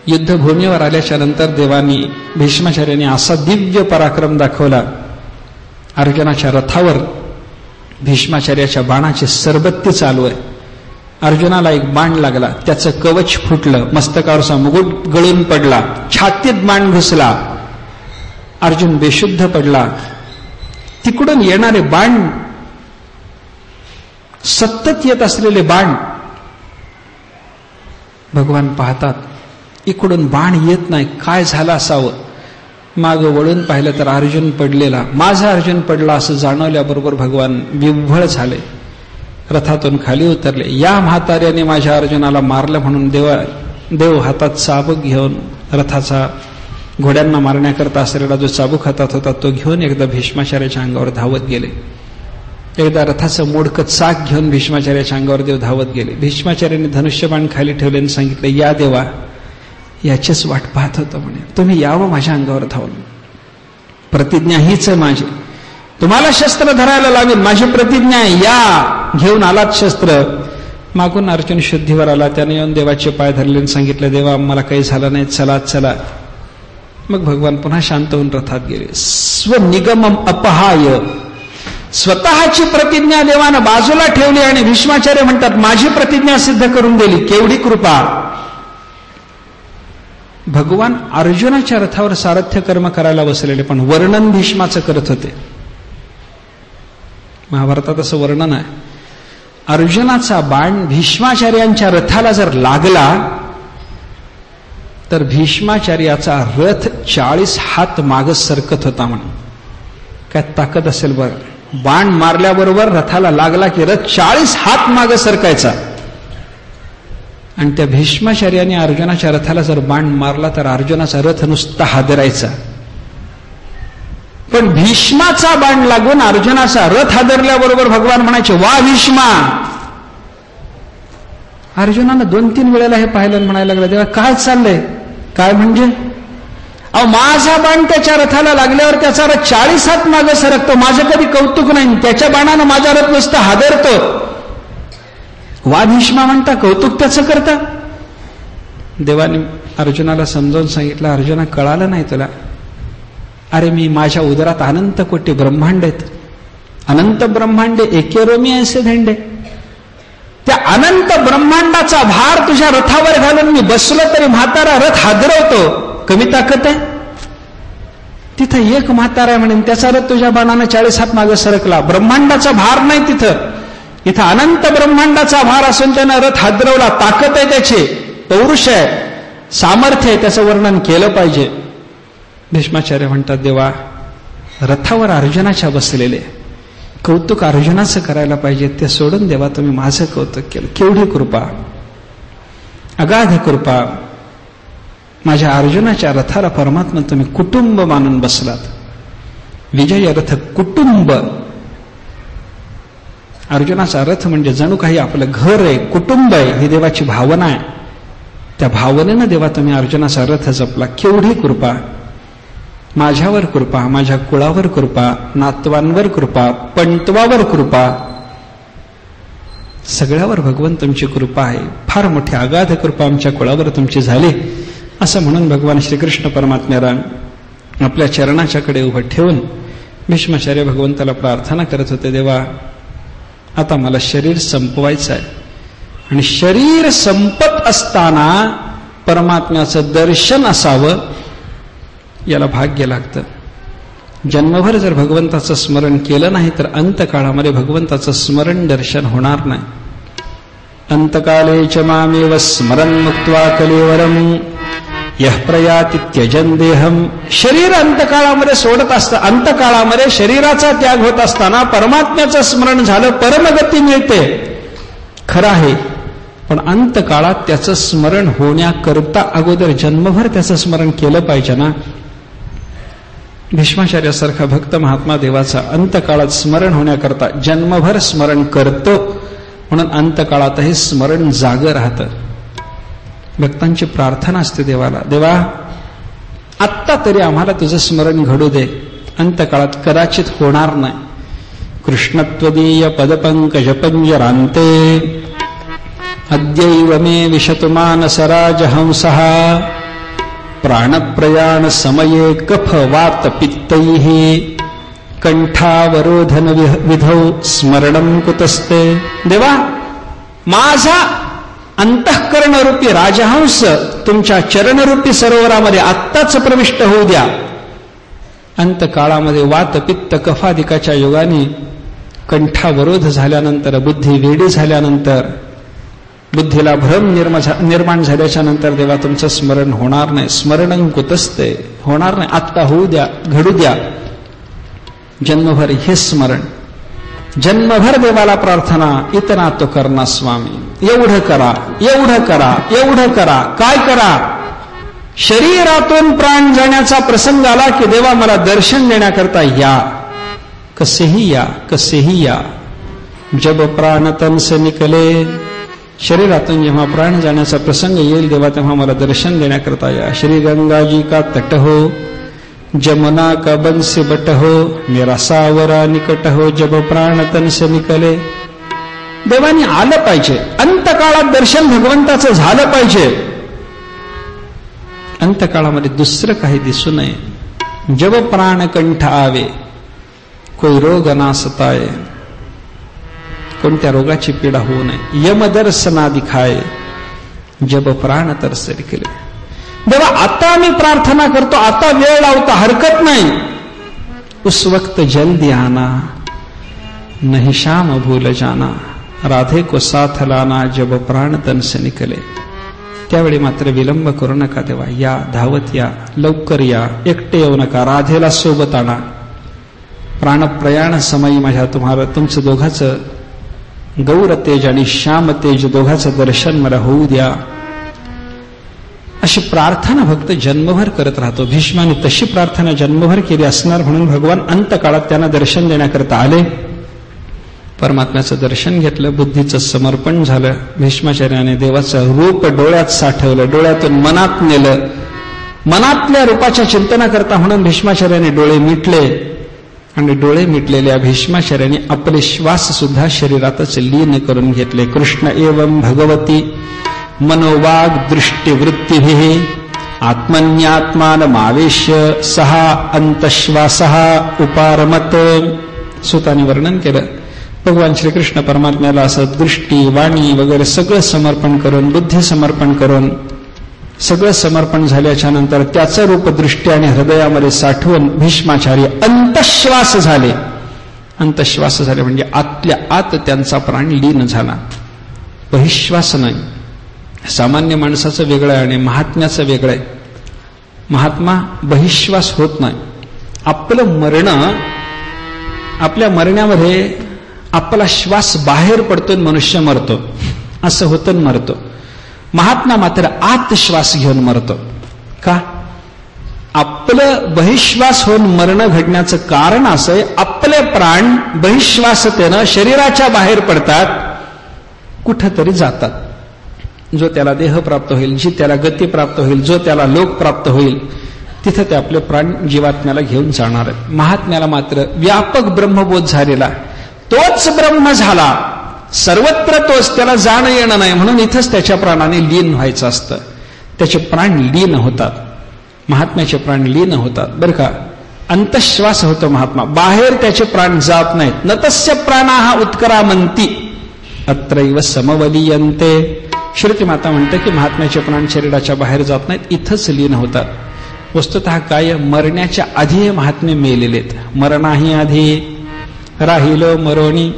युद्धभूमीवर आल्याच्या नंतर देवानी भीष्माचार्याने असा दिव्य पराक्रम दाखवला. अर्जुनाच्या रथावर भीष्माचार्याच्या बाणाची सरबत्ती चालू आहे. अर्जुनाला एक बाण लागला, त्याचं कवच फुटलं, मस्तकावरचा मुकुट गळून पडला, छातीत बाण घुसला, अर्जुन बेशुद्ध पडला. तिकडून येणारे बाण, सतत येत असलेले बाण भगवान पाहतात. इकडून बाण येत नाही, काय झालं असावं. मागं वळून पाहिलं तर अर्जुन पडलेला, माझा अर्जुन पडला असं जाणवल्याबरोबर भगवान विव्हळ झाले, रथातून खाली उतरले. या म्हाताऱ्याने माझ्या अर्जुनाला मारलं म्हणून देव हातात चाबूक घेऊन, रथाचा घोड्यांना मारण्याकरता असलेला जो चाबूक हातात होता तो घेऊन एकदा भीष्माचार्याच्या अंगावर धावत गेले. एकदा रथाचं मोडकं चाक घेऊन भीष्माचार्याच्या अंगावर देव धावत गेले. भीष्माचार्याने धनुष्यबाण खाली ठेवले आणि सांगितलं, या देवा, याचीच वाट पाहत होतं म्हणे, तुम्ही यावं माझ्या अंगावर धावून. प्रतिज्ञा हीच आहे माझी, तुम्हाला शस्त्र धरायला लावेल, माझी प्रतिज्ञा आहे, या. घेऊन आलात शस्त्र. मागून अर्जुन शुद्धीवर आला, त्याने येऊन देवाचे पाय धरले आणि सांगितलं, देवा मला काही झालं नाही, चला चला. मग भगवान पुन्हा शांत होऊन रथात गेले. स्वनिगमम अपहाय, स्वतःची प्रतिज्ञा देवानं बाजूला ठेवली आणि भीष्माचार्य म्हणतात माझी प्रतिज्ञा सिद्ध करून दिली. केवढी कृपा. भगवान अर्जुनाच्या रथावर सारथ्य कर्म करायला बसलेले, पण वर्णन भीष्माचं करत होते. महाभारतात असं वर्णन आहे, अर्जुनाचा बाण भीष्माचार्यांच्या रथाला जर लागला तर भीष्माचार्याचा रथ 40 हात मागं सरकत होता म्हणून. काय ताकद असेल बरं. बाण मारल्याबरोबर रथाला लागला की रथ 40 हात मागं सरकायचा. आणि त्या भीष्माचार्याने अर्जुनाच्या रथाला जर बाण मारला तर अर्जुनाचा रथ नुसता हादरायचा. पण भीष्माचा बाण लागून अर्जुनाचा रथ हादरल्याबरोबर भगवान म्हणायचे, वा भीष्मा. अर्जुनानं 2-3 वेळेला हे पाहिलं आणि म्हणायला लागलं, देवा काय चाललंय, काय म्हणजे. अहो माझा बाण त्याच्या रथाला लागल्यावर त्याचा रथ 40 हात मागे सरकतो, माझं कधी कौतुक नाही, त्याच्या बाणानं माझा रथ नुसता हादरतो. वा भीष्मा म्हणता, कौतुक त्याचं करता. देवाने अर्जुनाला समजावून सांगितलं, अर्जुना कळालं नाही तुला, अरे मी माझ्या उदरात अनंत कोटी ब्रह्मांड आहेत, अनंत ब्रह्मांडे एकेरोमी ऐसे धेंडे. त्या अनंत ब्रह्मांडाचा भार तुझ्या रथावर घालून मी बसलो तरी म्हातारा रथ हादरवतो, कमी ताकद आहे. तिथं एक म्हातारा आहे म्हणून त्याचा रथ तुझ्या बाणानं 40 हात मागे सरकला. ब्रह्मांडाचा भार नाही तिथं, इथं अनंत ब्रह्मांडाचा भार असून त्यानं रथ हादरवला. ताकद आहे त्याची, पौरुष आहे, सामर्थ्य आहे, त्याचं वर्णन केलं पाहिजे. भीष्माचार्य म्हणतात, देवा रथावर अर्जुनाच्या बसलेले, कौतुक अर्जुनाचं करायला पाहिजे, ते सोडून देवा तुम्ही माझं कौतुक केलं. केवढी कृपा, अगाध कृपा. माझ्या अर्जुनाच्या रथाला परमात्मा तुम्ही कुटुंब मानून बसलात. विजय रथ कुटुंब. अर्जुनाचा रथ म्हणजे जणू काही आपलं घर आहे, कुटुंब आहे, ही देवाची भावना आहे. त्या भावनेनं देवा तुम्ही अर्जुनाचा रथ जपला. केवढी कृपा. माझ्यावर कृपा, माझ्या कुळावर कृपा, नातवांवर कृपा, पंतवावर कृपा, सगळ्यावर भगवान तुमची कृपा आहे. फार मोठी अगाध कृपा आमच्या कुळावर तुमची झाली. असं म्हणून भगवान श्रीकृष्ण परमात्म्याला आपल्या चरणाच्याकडे उभं ठेवून भीष्माचार्य भगवंताला प्रार्थना करत होते, देवा आता मला शरीर संपवायचं आहे. आणि शरीर संपत असताना परमात्म्याचं दर्शन असावं, याला भाग्य लागतं. जन्मभर जर भगवंताचं स्मरण केलं नाही तर अंतकाळामध्ये भगवंताचं स्मरण दर्शन होणार नाही. अंतकाले च मामेव स्मरन् मुक्त्वा कलेवरम यः प्रयाति त्यजन् देहम. शरीर अंतकाळामध्ये सोडत असतं, अंतकाळामध्ये शरीराचा त्याग होत असताना परमात्म्याचं स्मरण झालं, परमगती मिळते, खरं आहे. पण अंतकाळात त्याचं स्मरण होण्याकरता अगोदर जन्मभर त्याचं स्मरण केलं पाहिजे ना. भीष्माचार्यासारखा भक्त महात्मा देवाचा अंतकाळात स्मरण होण्याकरता जन्मभर स्मरण करतो, म्हणून अंतकाळातही स्मरण जागं राहतं. भक्तांची प्रार्थना असते देवाला, देवा आत्ता तरी आम्हाला तुझं स्मरण घडू दे, अंतकाळात कदाचित होणार नाही. कृष्णत्वदीय पदपंकज पंजरांते अद्यैव मे विशतु मानसराजहंसः प्राणप्रयाण समये कफ वात पित्तैः कंठावरोधन विधौ स्मरणं कुतस्ते. देवा माझा अंतःकरणरूपी राजहंस तुमच्या चरणरूपी सरोवरामध्ये आत्ताच प्रविष्ट होऊ द्या. अंतकाळामध्ये वात पित्त कफादिकाच्या योगाने कंठावरोध झाल्यानंतर, बुद्धी वेडी झाल्यानंतर बुद्धीला भ्रम निर्माण झाल्याच्या नंतर देवा तुमचं स्मरण होणार नाही. स्मरणं कुतस्ते, होणार नाही. आत्ता होऊ द्या, घडू द्या. जन्मभर हे स्मरण, जन्मभर देवाला प्रार्थना, इतना तो करना स्वामी. एवढं करा, एवढं करा, एवढं करा. काय करा? शरीरातून प्राण जाण्याचा प्रसंग आला की देवा मला दर्शन देण्याकरता या. कसेही या, कसेही या. जब प्राण तन से निकले, शरीरातून जेव्हा प्राण जाण्याचा प्रसंग येईल देवा तेव्हा मला दर्शन देण्याकरता या. श्री गंगाजी का तट हो, जमुना का बंसी बट हो, मेरा सावरा निकट हो, जब प्राण तन से निकले. देवानी आलं पाहिजे. अंतकाळात दर्शन भगवंताचं झालं पाहिजे. अंतकाळामध्ये दुसरं काही दिसू नये. जब प्राण कंठ आवे, कोई रोग ना सताये, कोणत्या रोगाची पीडा होऊ नये. यमदर्शना दिखाए, जब प्राण तरसे निकले. देवा आता मी प्रार्थना करतो, आता वेळ लावता हरकत नाही. उस वक्त जल्दी आना, नहीं शाम भूल जाना, राधे को साथ लाना, जब प्राण तन से निकले. त्यावेळी मात्र विलंब करू नका देवा. या, धावत या, लवकर या, एकटे येऊ नका. राधेला सोबत आणा. प्राणप्रयाण समयी माझ्या तुमचं दोघाचं गौर तेज आणि श्याम तेज दोघाचं दर्शन मला होऊ द्या. अशी प्रार्थना भक्त जन्मभर करत राहतो. भीष्माने तशी प्रार्थना जन्मभर केली असणार म्हणून भगवान अंतकाळात त्यांना दर्शन देण्याकरता आले. परमात्म्याचं दर्शन घेतलं, बुद्धीचं समर्पण झालं. भीष्माचार्याने देवाचं रूप डोळ्यात साठवलं, डोळ्यातून मनात नेलं. मनातल्या रूपाच्या चिंतनाकरता म्हणून भीष्माचार्याने डोळे मिटले आणि डोळे मिटलेल्या भीष्माचार्याने आपले श्वास सुद्धा शरीरातच लीन करून घेतले. कृष्ण एवं भगवती मनोवाग दृष्टिवृत्तिभिः आत्मन्यात्मानमावेश्य सहा अंतश्वासः उपारमत. सुताने वर्णन केलं. भगवान श्रीकृष्ण परमात्म्याला असं दृष्टी, वाणी वगैरे सगळं समर्पण करून, बुद्धी समर्पण करून, सगळं समर्पण झाल्याच्या नंतर त्याचं रूप दृष्टी आणि हृदयामध्ये साठवून भीष्माचार्य अंतश्वास झाले. अंतश्वास झाले म्हणजे आतल्या आत त्यांचा प्राण लीन झाला. बहिश्वास नाही. सामान्य माणसाचं वेगळं आहे आणि महात्म्याचं वेगळं आहे. महात्मा बहिश्वास होत नाही. आपलं मरण, आपल्या मरण्यामध्ये आपला श्वास बाहेर पडतो, मनुष्य मरतो. असं होतं, मरतो. महात्मा मात्र आत श्वास घेऊन मरतो. का? आपलं बहिश्वास होऊन मरण घडण्याचं कारण असं आहे, आपले प्राण बहिश्वासतेनं शरीराच्या बाहेर पडतात, कुठंतरी जातात. जो त्याला देह प्राप्त होईल, जी त्याला गती प्राप्त होईल, जो त्याला लोक प्राप्त होईल, तिथं ते आपले प्राण जीवात्म्याला घेऊन जाणार आहेत. महात्म्याला मात्र व्यापक ब्रह्मबोध झालेला, तोच ब्रह्म झाला, सर्वत्र तोच, त्याला जाणं येणं नाही, म्हणून इथंच त्याच्या प्राणाने लीन व्हायचं असतं. त्याचे प्राण लीन होतात. महात्म्याचे प्राण लीन होतात बरं का. अंतश्वास होतो महात्मा, बाहेर त्याचे प्राण जात नाहीत. न तस्य प्राणाः उत्क्रामन्ति अत्रैव समवलीयन्ते. श्रुती माता म्हणते की महात्म्याचे प्राण शरीराच्या बाहेर जात नाहीत, इथंच लीन होतात. वस्तुतः काय, मरण्याच्या आधी महात्मे मेलेलेत. मरणाही आधी राहिलो मरोणी,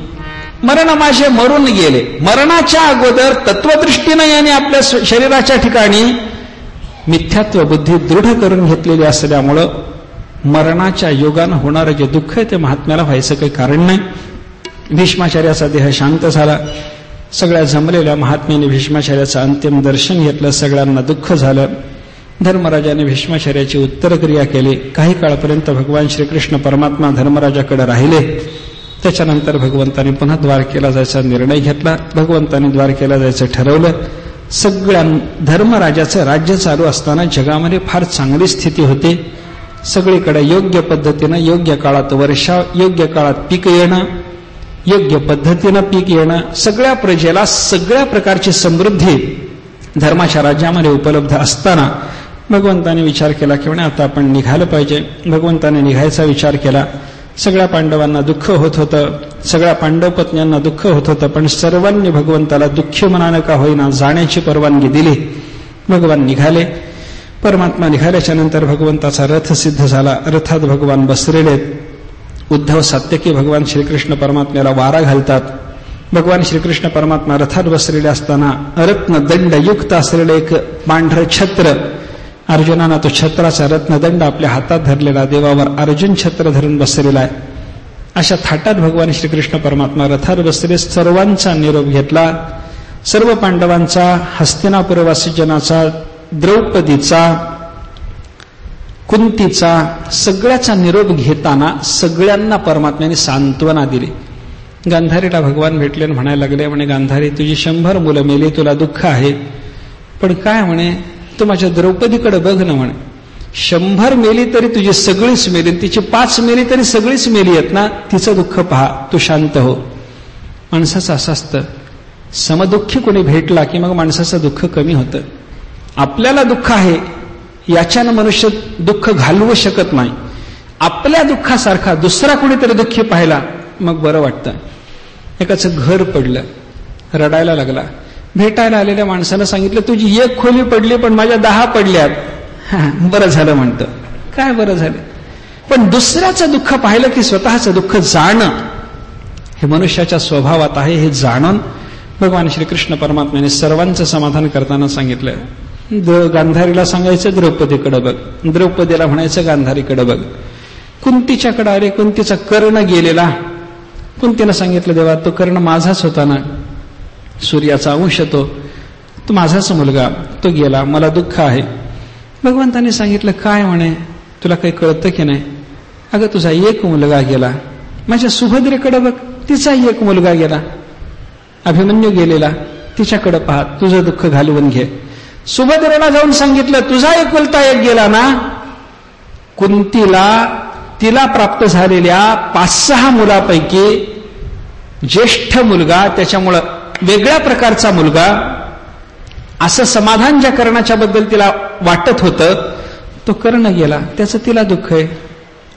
मरण माझे मरून गेले. मरणाच्या अगोदर तत्वदृष्टीनं याने आपल्या शरीराच्या ठिकाणी मिथ्यात्व बुद्धी दृढ करून घेतलेली असल्यामुळं मरणाच्या योगानं होणारं जे दुःख आहे ते महात्म्याला व्हायचं काही कारण नाही. भीष्माचार्याचा देह शांत झाला. सगळ्या जमलेल्या महात्म्याने भीष्माचार्याचं अंतिम दर्शन घेतलं. सगळ्यांना दुःख झालं. धर्मराजाने भीष्माचार्याची उत्तरक्रिया केली. काही काळपर्यंत भगवान श्रीकृष्ण परमात्मा धर्मराजाकडे राहिले. त्याच्यानंतर भगवंताने पुन्हा द्वारकेला जायचा निर्णय घेतला. भगवंताने द्वारकेला जायचं ठरवलं. सगळ्या धर्मराजाचं राज्य चालू असताना जगामध्ये फार चांगली स्थिती होती. सगळीकडे योग्य पद्धतीनं, योग्य काळात वर्षा, योग्य काळात पीक येणं, योग्य पद्धतीनं पीक येणं, सगळ्या प्रजेला सगळ्या प्रकारची समृद्धी धर्माच्या राज्यामध्ये उपलब्ध असताना भगवंताने विचार केला की म्हणे आता आपण निघालं पाहिजे. भगवंताने निघायचा विचार केला. सगळ्या पांडवांना दुःख होत होतं, सगळ्या पांडव पत्न्यांना दुःख होत होतं, पण सर्वांनी भगवंताला दुःखी मनानं का होईना जाण्याची परवानगी दिली. भगवान निघाले. परमात्मा निघाल्याच्या नंतर भगवंताचा रथ सिद्ध झाला. रथात भगवान बसलेले. उद्धव सात्यकी भगवान श्रीकृष्ण परमात्म्याला वारा घालतात. भगवान श्रीकृष्ण परमात्मा रथात बसलेले असताना रत्नदंड युक्त असलेलं एक पांढरं छत्र, अर्जुनानं तो छत्राचा रत्नदंड आपल्या हातात धरलेला, देवावर अर्जुन छत्र धरून बसलेला आहे. अशा थाटात भगवान श्रीकृष्ण परमात्मा रथात बसलेले सर्वांचा निरोप घेतला. सर्व पांडवांचा, हस्तिनापुरवासी जनाचा, द्रौपदीचा, कुंतीचा, सगळ्याचा निरोप घेताना सगळ्यांना परमात्म्याने सांत्वना दिली. गांधारीला भगवान भेटले आणि म्हणायला लागले, म्हणे गांधारी तुझी 100 मुलं मेली, तुला दुःख आहे, पण काय म्हणे तू माझ्या द्रौपदीकडे बघ ना, म्हणे 100 मेली तरी तुझी सगळीच मेली, तिची 5 मेली तरी सगळीच मेली आहेत ना, तिचं दुःख पहा, तू शांत हो. माणसाचं असं असतं, समदुःखी कोणी भेटला की मग माणसाचं दुःख कमी होतं. आपल्याला दुःख आहे याच्यानं मनुष्य दुःख घालवू शकत नाही. आपल्या दुःखासारखा दुसरा कोणीतरी दुःखी पाहिला मग बरं वाटतं. एकाचं घर पडलं, रडायला लागला. भेटायला आलेल्या माणसानं सांगितलं तुझी 1 खोली पडली पण माझ्या 10 पडल्यात. बरं झालं म्हणतं. काय बरं झालं? पण दुसऱ्याचं दुःख पाहिलं की स्वतःचं दुःख जाणं हे मनुष्याच्या स्वभावात आहे. हे जाणून भगवान श्रीकृष्ण परमात्म्याने सर्वांचं समाधान करताना सांगितलं. गांधारीला सांगायचं द्रौपदीकडे बघ, द्रौपदीला म्हणायचं गांधारीकडे बघ. कुंतीच्याकडे आले, कुंतीचा कर्ण गेलेला. कुंतीनं सांगितलं देवा तो कर्ण माझाच होता ना, सूर्याचा अंश तो माझाच मुलगा, तो गेला, मला दुःख आहे. भगवंतांनी सांगितलं काय म्हणे तुला काही कळतं की नाही? अगं तुझा 1 मुलगा गेला. माझ्या सुभद्रेकडे बघ, तिचा 1 मुलगा गेला, अभिमन्यू गेलेला, तिच्याकडे पहा, तुझं दुःख घालवून घे. सुभद्रेला जाऊन सांगितलं तुझा एकुलता 1 गेला ना. कुंतीला तिला प्राप्त झालेल्या 5-6 मुलापैकी ज्येष्ठ मुलगा, त्याच्यामुळं वेगळ्या प्रकारचा मुलगा, असं समाधान ज्या कर्णाच्या बद्दल तिला वाटत होतं तो कर्ण गेला, त्याचं तिला दुःख आहे.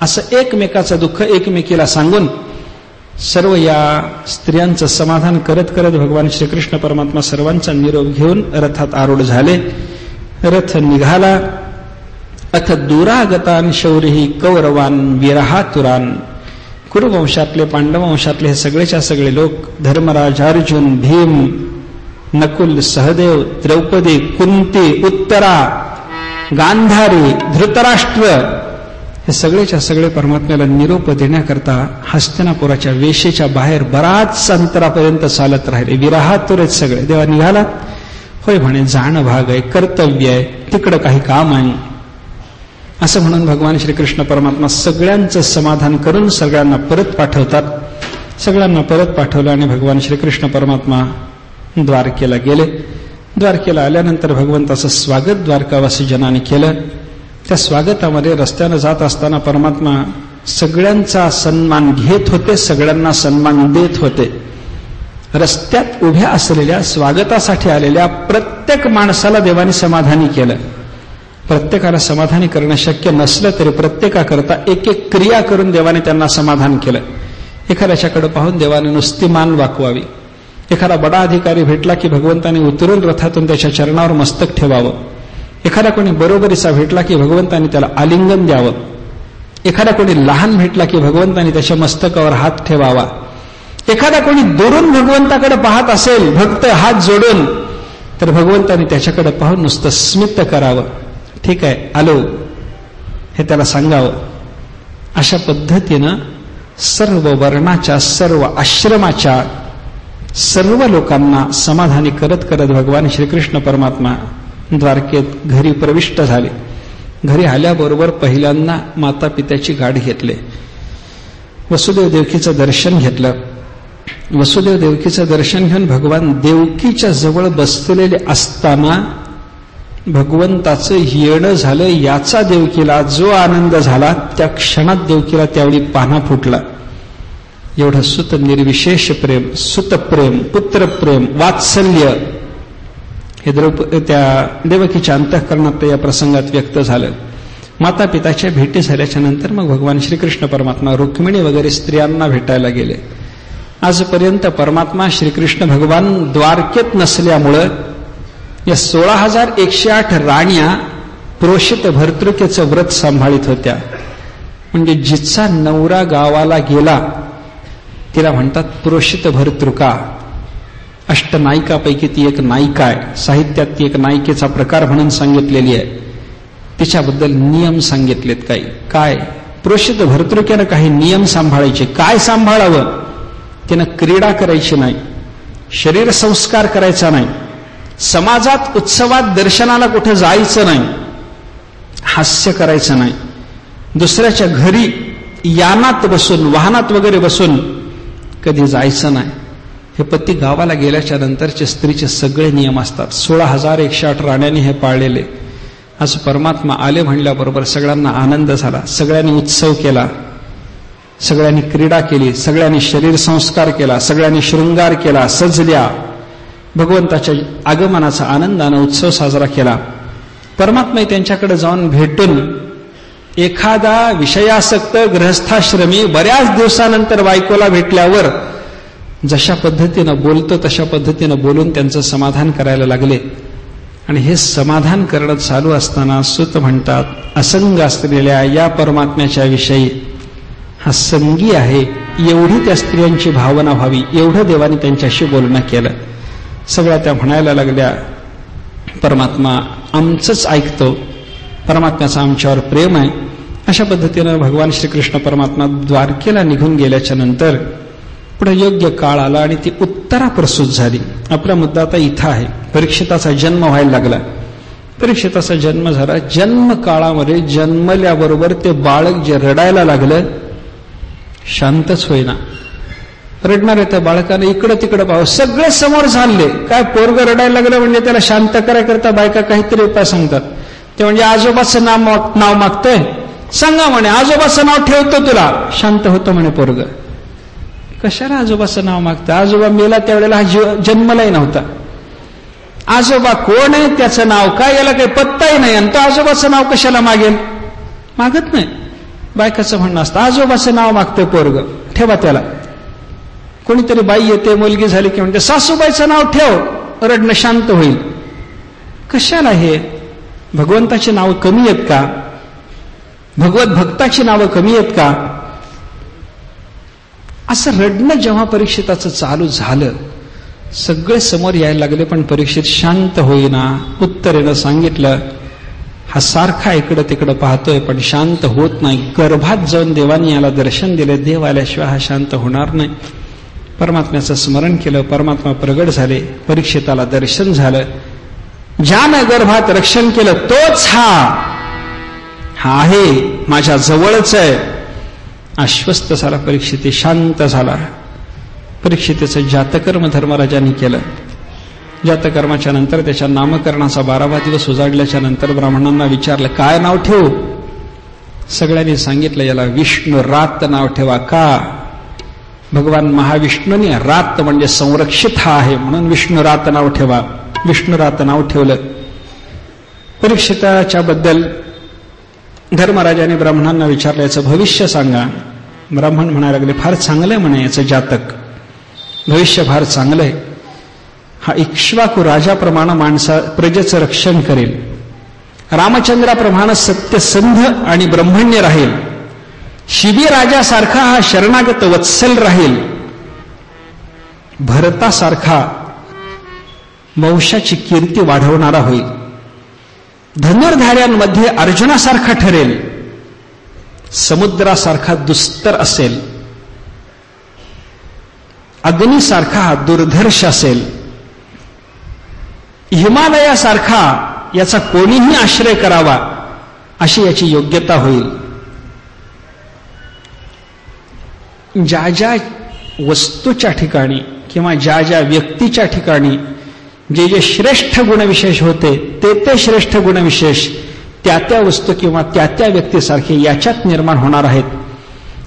असं एकमेकाचं दुःख एकमेकीला सांगून सर्व या स्त्रियांचं समाधान करत करत भगवान श्रीकृष्ण परमात्मा सर्वांचा निरोप घेऊन रथात आरूढ झाले. रथ निघाला. अथ दुरागतान शौर्यही कौरवान वीरहातुरान. कुरुवंशातले, पांडव वंशातले हे सगळेच्या सगळे लोक, धर्मराज, अर्जुन, भीम, नकुल, सहदेव, द्रौपदी, कुंती, उत्तरा, गांधारी, धृतराष्ट्र, हे सगळेच्या सगळे परमात्म्याला निरोप देण्याकरता हस्तिनापुराच्या वेशीच्या बाहेर बराच अंतरापर्यंत चालत राहिले. विरहातुर आहेत सगळे. देवा निघाला? होय म्हणे, जाणं भाग आहे, कर्तव्य आहे, तिकडं काही काम आहे. असं म्हणून भगवान श्रीकृष्ण परमात्मा सगळ्यांचं समाधान करून सगळ्यांना परत पाठवतात. सगळ्यांना परत पाठवलं आणि भगवान श्रीकृष्ण परमात्मा द्वारकेला गेले. द्वारकेला आल्यानंतर भगवंताचं स्वागत द्वारकावासी जनाने केलं. त्या स्वागतामध्ये रस्त्यानं जात असताना परमात्मा सगळ्यांचा सन्मान घेत होते, सगळ्यांना सन्मान देत होते. रस्त्यात उभ्या असलेल्या, स्वागतासाठी आलेल्या प्रत्येक माणसाला देवाने समाधानी केलं. प्रत्येकाला समाधानी करणं शक्य नसलं तरी प्रत्येकाकरता एक एक क्रिया करून देवाने त्यांना समाधान केलं. एखाद्याच्याकडे पाहून देवाने नुसती मान वाकवावी. एखादा बडा अधिकारी भेटला की भगवंताने उतरून रथातून त्याच्या चरणावर मस्तक ठेवावं. एखादा कोणी बरोबरीचा भेटला की भगवंताने त्याला आलिंगन द्यावं. एखादा कोणी लहान भेटला की भगवंताने त्याच्या मस्तकावर हात ठेवावा. एखादा कोणी दुरून भगवंताकडे पाहत असेल, भक्त हात जोडून, तर भगवंताने त्याच्याकडे पाहून नुसतं स्मित करावं. ठीक आहे, आलो, हे त्याला सांगावं. अशा पद्धतीनं सर्व वर्णाच्या, सर्व आश्रमाच्या, सर्व लोकांना समाधानी करत करत भगवान श्रीकृष्ण परमात्मा द्वारकेत घरी प्रविष्ट झाले. घरी आल्याबरोबर पहिल्यांदा माता पित्याची गाठ घेतले. वसुदेव देवकीचं दर्शन घेतलं. वसुदेव देवकीचं दर्शन घेऊन भगवान देवकीच्या जवळ बसलेले असताना भगवंताचं येणं झालं याचा देवकीला जो आनंद झाला, त्या क्षणात देवकीला त्यावेळी पान्हा फुटला. एवढं सुत निर्विशेष प्रेम, सुतप्रेम, पुत्रप्रेम, वात्सल्य हे त्या देवकीच्या अंतःकरणात या प्रसंगात व्यक्त झालं. माता पिताच्या भेटी झाल्याच्या नंतर मग भगवान श्रीकृष्ण परमात्मा रुक्मिणी वगैरे स्त्रियांना भेटायला गेले. आजपर्यंत परमात्मा श्रीकृष्ण भगवान द्वारकेत नसल्यामुळं या 16,108 राण्या प्रोषित भर्तृकेचं व्रत सांभाळीत होत्या. म्हणजे जिचा नवरा गावाला गेला तिला म्हणतात प्रोषित भर्तृका. अष्टनायिकापैकी ती एक नायिका आहे. साहित्यात ती एक नायिकेचा प्रकार म्हणून सांगितलेली आहे. तिच्याबद्दल नियम सांगितलेत काही. काय प्रोषित भर्तृकेनं काही नियम सांभाळायचे. काय सांभाळावं? तिनं क्रीडा करायची नाही, शरीर संस्कार करायचा नाही, समाजात उत्सवात दर्शनाला कुठं जायचं नाही, हास्य करायचं नाही, दुसऱ्याच्या घरी यानात बसून वाहनात वगैरे बसून कधी जायचं नाही. हे पती गावाला गेल्याच्या नंतरचे स्त्रीचे सगळे नियम असतात. 16,108 राण्यांनी हे पाळलेले. आज परमात्मा आले म्हणल्याबरोबर सगळ्यांना आनंद झाला, सगळ्यांनी उत्सव केला, सगळ्यांनी क्रीडा केली, सगळ्यांनी शरीर संस्कार केला, सगळ्यांनी शृंगार केला, सजल्या, भगवंताच्या आगमनाचा आनंदानं उत्सव साजरा केला. परमात्मा त्यांच्याकडे जाऊन भेटून एखादा विषयासक्त गृहस्थाश्रमी बऱ्याच दिवसानंतर बायकोला भेटल्यावर जशा पद्धतीनं बोलतो तशा पद्धतीनं बोलून त्यांचं समाधान करायला लागले. आणि हे समाधान करणं चालू असताना सूत म्हणतात, असंग असलेल्या या परमात्म्याच्या विषयी हा संगी आहे एवढी त्या स्त्रियांची भावना व्हावी, एवढं देवाने त्यांच्याशी बोलणं केलं. सगळ्या त्या म्हणायला लागल्या, परमात्मा आमचंच ऐकतो, परमात्म्याचं आमच्यावर प्रेम आहे. अशा पद्धतीनं भगवान श्रीकृष्ण परमात्मा द्वारकेला निघून गेल्याच्या नंतर पुढे योग्य काळ आला आणि ती उत्तरा प्रसूत झाली. आपला मुद्दा आता इथं आहे. परीक्षिताचा जन्म व्हायला लागला. परीक्षिताचा जन्म झाला. जन्म काळामध्ये जन्मल्याबरोबर ते बाळक जे रडायला लागलं शांतच होईना. रडणाऱ्या त्या बाळकाने इकडं तिकडं पाहू, सगळे समोर झाले. काय पोरग रडायला लागलं म्हणजे त्याला शांत करायकरता बायका काहीतरी उपाय सांगतात. ते म्हणजे आजोबाचं नाव मागतोय, सांगा म्हणे आजोबाचं नाव ठेवतो तुला, शांत होतं म्हणे पोरग. कशाला आजोबाचं नाव मागतं? आजोबा मेला त्यावेळेला हा जन्मलाही नव्हता. आजोबा कोण आहे, त्याचं नाव काय, याला काही पत्ताही नाही, आणि तो आजोबाचं नाव कशाला मागेल? मागत नाही. बायकाचं म्हणणं असतं आजोबाचं नाव मागतोय पोरग, ठेवा त्याला. कोणीतरी बाई येते, मुलगी झाली की म्हणते सासूबाईचं नाव ठेव, रडणं शांत होईल. कशाला हे? भगवंताची नावं कमी आहेत का? भगवत भक्ताची नावं कमी आहेत का? असं रडणं जेव्हा परीक्षिताचं चालू झालं, सगळे समोर यायला लागले, पण परीक्षित शांत होईना. उत्तरेनं सांगितलं, हा सारखा इकडं तिकडं पाहतोय पण शांत होत नाही. गर्भात जाऊन देवानी याला दर्शन दिले, देव आल्याशिवाय हा शांत होणार नाही. परमात्म्याचं स्मरण केलं, परमात्मा प्रगट झाले, परीक्षिताला दर्शन झालं. ज्यानं गर्भात रक्षण केलं तोच हा आहे, माझ्या जवळच आहे. आश्वस्त झाला परीक्षिती, शांत झाला. परीक्षितीचं जातकर्म धर्मराजांनी केलं. जातकर्माच्या नंतर त्याच्या नामकरणाचा 12वा दिवस उजाडल्याच्या नंतर ब्राह्मणांना विचारलं काय नाव ठेवू? सगळ्यांनी सांगितलं याला विष्णू रात नाव ठेवा. का? भगवान महाविष्णूने रात म्हणजे संरक्षित हा आहे म्हणून विष्णू रात नाव ठेवा. विष्णू रात नाव ठेवलं. परीक्षिताच्या बद्दल धर्मराजाने ब्राह्मणांना विचारलं याचं भविष्य सांगा. ब्राह्मण म्हणायला लागले फार चांगलं आहे म्हणे याचं जातक, भविष्य फार चांगलं आहे. हा इक्ष्वाकू राजाप्रमाणे प्रजेचं रक्षण करेल, रामचंद्राप्रमाणे सत्यसंध आणि ब्रह्मण्य राहील, शिबी राजासारखा हा शरणागत वत्सल राहील, भरतासारखा वंशाची कीर्ती वाढवणारा होईल, धनुर्धार्यांमध्ये अर्जुनासारखा ठरेल, समुद्रासारखा दुस्तर असेल, अग्नीसारखा हा दुर्धर्ष असेल, हिमालयासारखा याचा कोणीही आश्रय करावा अशी याची योग्यता होईल. ज्या ज्या वस्तूच्या ठिकाणी किंवा ज्या ज्या व्यक्तीच्या ठिकाणी जे जे श्रेष्ठ गुणविशेष होते ते श्रेष्ठ गुणविशेष त्या त्या वस्तू किंवा त्या त्या व्यक्तीसारखे याच्यात निर्माण होणार आहेत,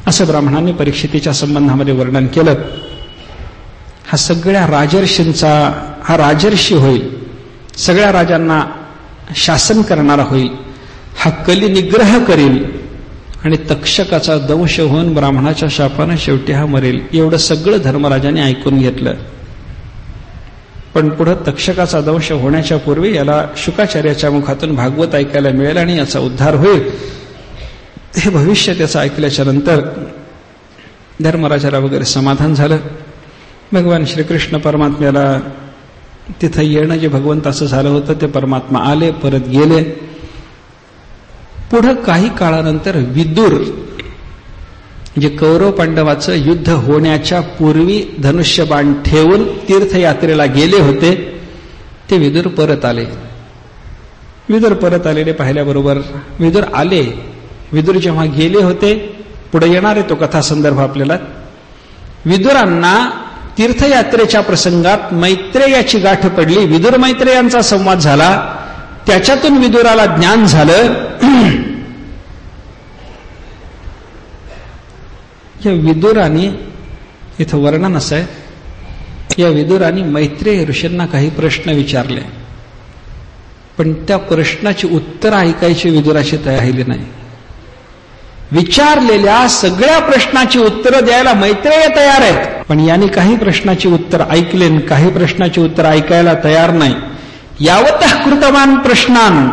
असं ब्राह्मणांनी परीक्षितीच्या संबंधामध्ये वर्णन केलं. हा सगळ्या राजर्षींचा हा राजर्षी होईल, सगळ्या राजांना शासन करणारा होईल, हा कलिनिग्रह करेल आणि तक्षकाचा दंश होऊन ब्राह्मणाच्या शापानं शेवटी हा मरेल. एवढं सगळं धर्मराजाने ऐकून घेतलं. पण पुढं तक्षकाचा दंश होण्याच्या पूर्वी याला शुकाचार्याच्या मुखातून भागवत ऐकायला मिळेल आणि याचा उद्धार होईल. हे भविष्य त्याचं ऐकल्याच्या नंतर धर्मराजाला वगैरे समाधान झालं. भगवान श्रीकृष्ण परमात्म्याला तिथं येणं जे भगवंताचं झालं होतं ते परमात्मा आले, परत गेले. पुढं काही काळानंतर विदुर, जे कौरव पांडवाचं युद्ध होण्याच्या पूर्वी धनुष्यबाण ठेवून तीर्थयात्रेला गेले होते, ते विदुर परत आले. विदुर परत आलेले पाहिल्याबरोबर विदुर आले. विदुर जेव्हा गेले होते, पुढे येणार आहे तो कथा संदर्भ आपल्याला, विदुरांना तीर्थयात्रेच्या प्रसंगात मैत्रेयाची गाठ पडली. विदुर मैत्रेयांचा संवाद झाला, त्याच्यातून विदुराला ज्ञान झालं. या विदुराने, इथं वर्णन असं आहे, या विदुराने मैत्रेय ऋषींना काही प्रश्न विचारले, पण त्या प्रश्नाची उत्तर ऐकायची विदुराची तयारी नाही. विचारलेल्या सगळ्या प्रश्नाची उत्तरं द्यायला मैत्रेय तयार आहेत, पण यांनी काही प्रश्नाची उत्तर ऐकले, काही प्रश्नाची उत्तर ऐकायला तयार नाही. यावतः कृतवान प्रश्नान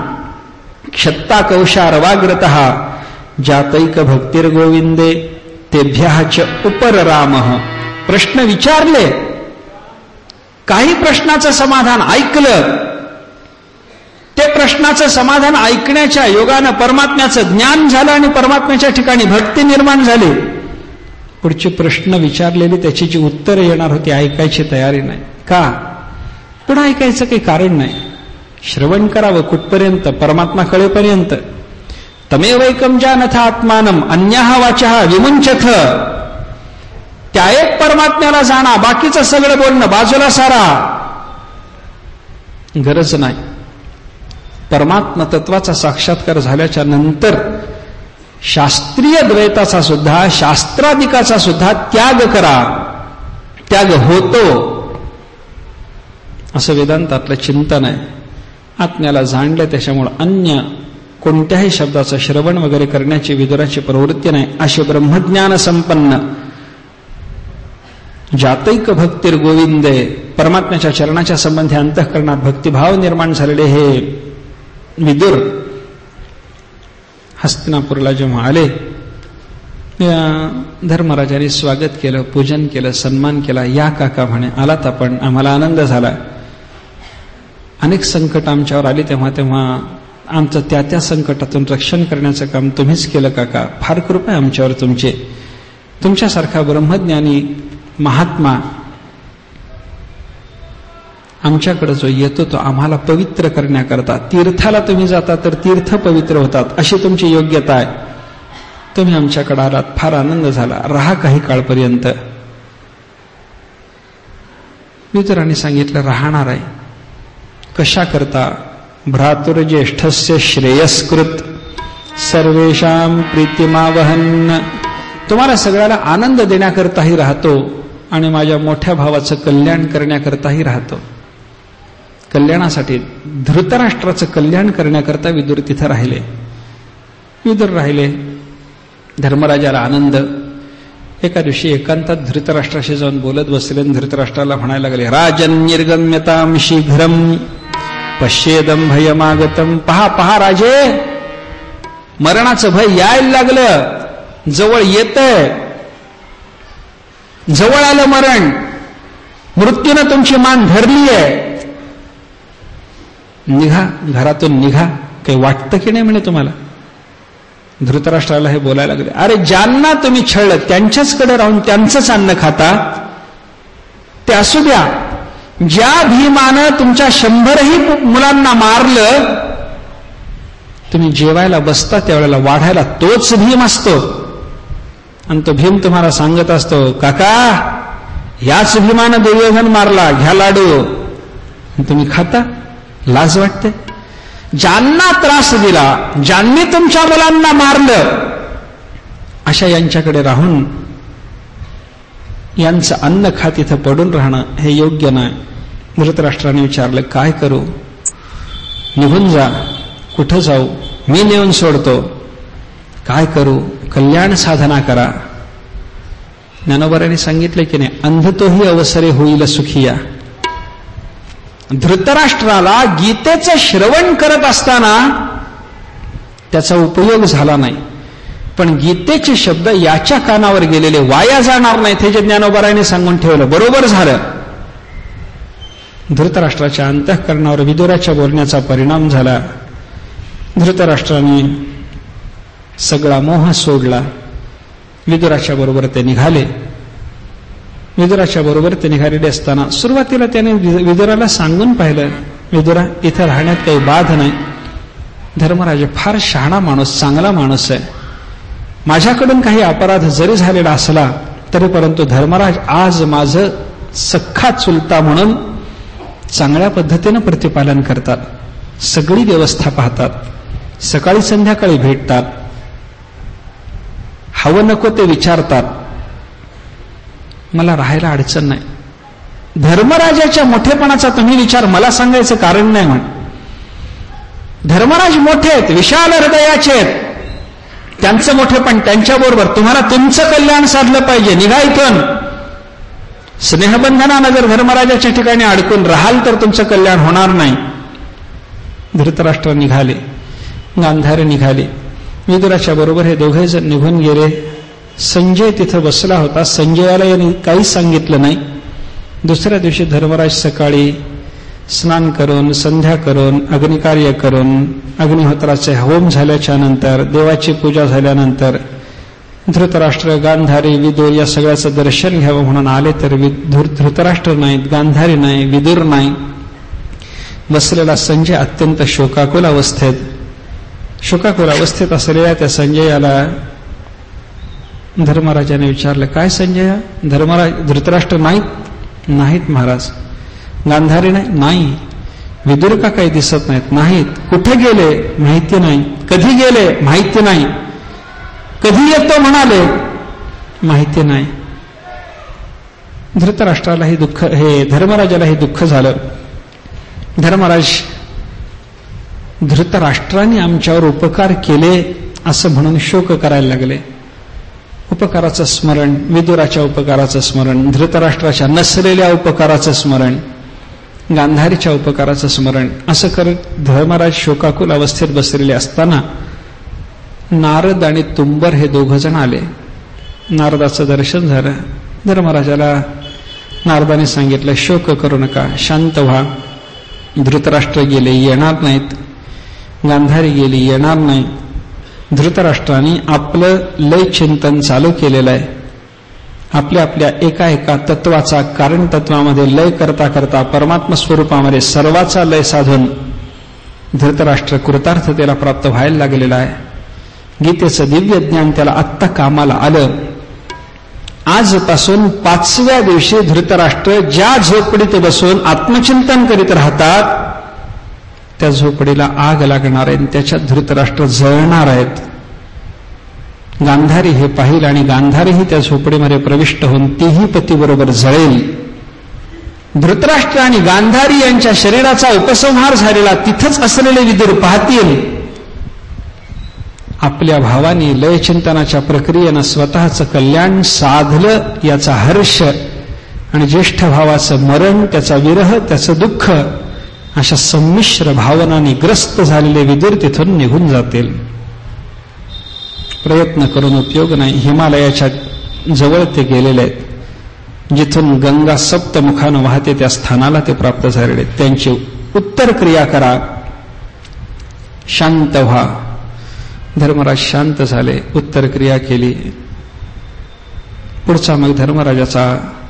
क्षत्ता कौशारवाग्रतः जातैक भक्तिर्गोविंदे तेभ्यः च उपररामः. प्रश्न विचारले, काही प्रश्नाचं समाधान ऐकलं, ते प्रश्नाचं समाधान ऐकण्याच्या योगानं परमात्म्याचं ज्ञान झालं आणि परमात्म्याच्या ठिकाणी भक्ती निर्माण झाली. पुढचे प्रश्न विचारलेले त्याची जी उत्तरं येणार होती ऐकायची तयारी नाही. का? पुढे ऐकायचं काही कारण नाही. श्रवण करावं कुठपर्यंत? परमात्मा कळेपर्यंत. तमेवैकम जानथ आत्मानम अन्यः वाचः विमुंचथ. त्या एक परमात्म्याला जाणा, बाकीचं सगळं बोलणं बाजूला सारा. गरज नाही. परमात्मा तत्वाचा साक्षात्कार झाल्याच्या नंतर शास्त्रीय द्वैताचा सुद्धा, शास्त्राधिकाचा सुद्धा त्याग करा. त्याग होतो असं वेदांतातलं चिंतन आहे. आत्म्याला जाणलं, त्याच्यामुळे अन्य कोणत्याही शब्दाचं श्रवण वगैरे करण्याची विदुराची प्रवृत्ती नाही. असे ब्रह्मज्ञान संपन्न जातैक भक्तीर गोविंदे, परमात्म्याच्या चरणाच्या संबंधी अंतःकरणात भक्तिभाव निर्माण झालेले हे विदुर हस्तिनापूरला जेव्हा आले, धर्मराजाने स्वागत केलं, पूजन केलं, सन्मान केला. या काका म्हणे, आलात आपण, आम्हाला आनंद झाला. अनेक संकट आमच्यावर आली, तेव्हा आमचं त्या संकटातून रक्षण करण्याचं काम तुम्हीच केलं काका. फार कृपा आहे आमच्यावर तुमचे. तुमच्यासारखा ब्रह्मज्ञानी महात्मा आमच्याकडे जो येतो तो आम्हाला पवित्र करण्याकरता. तीर्थाला तुम्ही जाता तर तीर्थ पवित्र होतात, अशी तुमची योग्यता आहे. तुम्ही आमच्याकडे आलात, फार आनंद झाला. राहा काही काळपर्यंत. विदुराने सांगितलं राहणार आहे. कशा करता? भ्रातुर्ज्येष्ठस्य श्रेयस्कृत सर्वेषां प्रीतिमावहन. तुम्हाला सगळ्याला आनंद देण्याकरताही राहतो आणि माझ्या मोठ्या भावाचं कल्याण करण्याकरताही राहतो. कल्याणासाठी, धृतराष्ट्राचं कल्याण करण्याकरता विदुर तिथं राहिले. विदुर राहिले. धर्मराजाला आनंद. एका दिवशी एकांतात धृतराष्ट्राशी जाऊन बोलत बसले. धृतराष्ट्राला म्हणायला लागले, राजन निर्गम्यतां शीघ्रम पश्येदम भयमागतम. पहा पहा राजे, मरणाचं भय यायला लागलं, जवळ येतंय, जवळ आलं मरण. मृत्यूनं तुमची मान धरली आहे. निघा, घरातून निघा. काही वाटतं की नाही म्हणे तुम्हाला? धृतराष्ट्राला हे बोलायला लागले. अरे ज्यांना तुम्ही छळलं त्यांच्याचकडे राहून त्यांचंच अन्न खाता, ते असू द्या. ज्या भीमानं तुमच्या 100ही मुलांना मारलं, तुम्ही जेवायला बसता त्यावेळेला वाढायला तोच भीम असतो. आणि तो भीम तुम्हाला सांगत असतो, काका याच भीमानं दुर्योधन मारला, घ्या लाडू. तुम्ही खाता. लाज वाटते. ज्यांना त्रास दिला, ज्यांनी तुमच्या मुलांना मारलं, अशा यांच्याकडे राहून यांचं अन्न खात इथं पडून राहणं हे योग्य नाही. धृतराष्ट्राने विचारलं, काय करू? निघून जा. कुठं जाऊ? मी नेऊन सोडतो. काय करू? कल्याण साधना करा. ज्ञानोबारांनी सांगितले की नाही, अंधतोही अवसरे होईल सुखिया. धृतराष्ट्राला गीतेचं श्रवण करत असताना त्याचा उपयोग झाला नाही, पण गीतेचे शब्द याच्या कानावर गेलेले वाया जाणार नाहीत हे जे ज्ञानोबारायाने सांगून ठेवलं बरोबर झालं. धृतराष्ट्राच्या अंतःकरणावर विदुराच्या बोलण्याचा परिणाम झाला. धृतराष्ट्राने सगळा मोह सोडला. विदुराच्या बरोबर ते निघाले. विदुराच्या बरोबर ते निघालेले असताना सुरुवातीला त्याने विदुराला सांगून पाहिलं, विदुरा इथं राहण्यात काही बाध नाही. धर्मराज फार शहाणा माणूस, चांगला माणूस आहे. माझ्याकडून काही अपराध जरी झालेला असला तरी परंतु धर्मराज आज माझं सख्खा चुलता म्हणून चांगल्या पद्धतीनं प्रतिपालन करतात. सगळी व्यवस्था पाहतात. सकाळी संध्याकाळी भेटतात. हवं नको ते विचारतात. मला राहायला अडचण नाही. धर्मराजाच्या मोठेपणाचा तुम्ही विचार मला सांगायचं कारण नाही. म्हण धर्मराज मोठे आहेत, विशाल हृदयाचे आहेत. त्यांचं मोठेपण त्यांच्याबरोबर तुम्हाला तुमचं कल्याण साधलं पाहिजे. निघा इथून. स्नेहबंधनानं जर धर्मराजाच्या ठिकाणी अडकून राहाल तर तुमचं कल्याण होणार नाही. धृतराष्ट्र निघाले. गांधारी निघाली. विदुराच्या बरोबर हे दोघे जण निघून गेले. संजय तिथं बसला होता. संजयाला यांनी काहीच सांगितलं नाही. दुसऱ्या दिवशी धर्मराज सकाळी स्नान करून, संध्या करून, अग्निकार्य करून, अग्निहोत्राचे होम झाल्याच्या नंतर, देवाची पूजा झाल्यानंतर धृतराष्ट्र, गांधारी, विदुर या सगळ्याचं दर्शन घ्यावं म्हणून आले. तर धृतराष्ट्र नाहीत, गांधारी नाही, विदुर नाही. बसलेला संजय अत्यंत शोकाकुल अवस्थेत असलेल्या त्या संजयाला धर्मराजाने विचारलं, काय संजय? धृतराष्ट्र नाहीत महाराज. गांधारी नाही. विदुर का काही दिसत नाहीत. कुठे गेले माहिती नाही. कधी गेले माहिती नाही. कधी येतो म्हणाले माहिती नाही. धृतराष्ट्रालाही दुःख, हे धर्मराजालाही दुःख झालं. धृतराष्ट्राने आमच्यावर उपकार केले असं म्हणून शोक करायला लागले. उपकाराचं स्मरण, विदुराच्या उपकाराचं स्मरण, धृतराष्ट्राच्या नसलेल्या उपकाराचं स्मरण, गांधारीच्या उपकाराचं स्मरण, असं करत धर्मराज शोकाकुल अवस्थेत बसलेले असताना नारद आणि तुंबर हे दोघ जण आले. नारदाचं दर्शन झालं. धर्मराजाला नारदाने सांगितलं, शोक करू नका, शांत व्हा. धृतराष्ट्र गेले, येणार नाहीत. गांधारी गेली, येणार नाही. धृतराष्ट्राने आपलं लय चिंतन चालू केलेलं आहे. आपल्या एका तत्वाचा, कारण तत्वामध्ये लय करता करता परमात्मा स्वरूपामध्ये सर्वाचा लय साधून धृतराष्ट्र कृतार्थतेला प्राप्त व्हायला लागलेला आहे. गीतेचं दिव्य ज्ञान त्याला आत्ता कामाला आलं. आजपासून 5व्या दिवशी धृतराष्ट्र ज्या झोपडीत बसून आत्मचिंतन करीत राहतात त्या झोपडीला आग लागणार आहे. त्याच्यात धृतराष्ट्र जळणार आहेत. गांधारी हे पाहिल आणि गांधारीही त्या झोपडीमध्ये प्रविष्ट होऊन तीही पतीबरोबर जळेल. धृतराष्ट्र आणि गांधारी यांच्या शरीराचा उपसंहार झालेला तिथंच असलेले विदुर पाहतील. आपल्या भावानी लयचिंतनाच्या प्रक्रियेनं स्वतःचं कल्याण साधलं याचा हर्ष आणि ज्येष्ठ भावाचं मरण, त्याचा विरह, त्याचं दुःख, अशा संमिश्र भावनांनी ग्रस्त झालेले विदुर तिथून निघून जातील. प्रयत्न करून उपयोग नाही. हिमालयाच्या जवळ ते गेलेले आहेत. जिथून गंगा सप्तमुखानं वाहते त्या स्थानाला ते प्राप्त झालेले. त्यांची उत्तर क्रिया करा. शांत व्हा. धर्मराज शांत झाले. उत्तर क्रिया केली. पुढचा मग धर्मराजाचा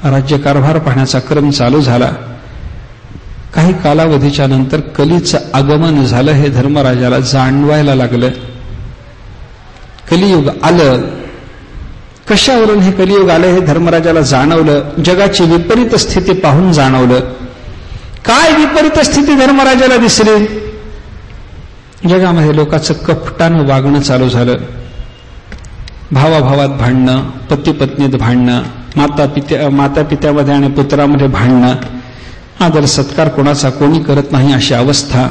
राज्यकारभार पाहण्याचा क्रम चालू झाला. काही कालावधीच्या नंतर कलीचं आगमन झालं. हे धर्मराजाला जाणवायला लागलं. कलियुग आलं. कशावरून हे कलियुग आलं हे धर्मराजाला जाणवलं. जगाची विपरीत स्थिती पाहून जाणवलं. काय विपरीत स्थिती धर्मराजाला दिसली? जगामध्ये लोकांचं कपटानं वागणं चालू झालं. भावाभावात भांडणं, पती पत्नीत भांडणं, माता पित्यामध्ये आणि पुत्रामध्ये भांडणं, आदर सत्कार कोणाचा कोणी करत नाही अशी अवस्था.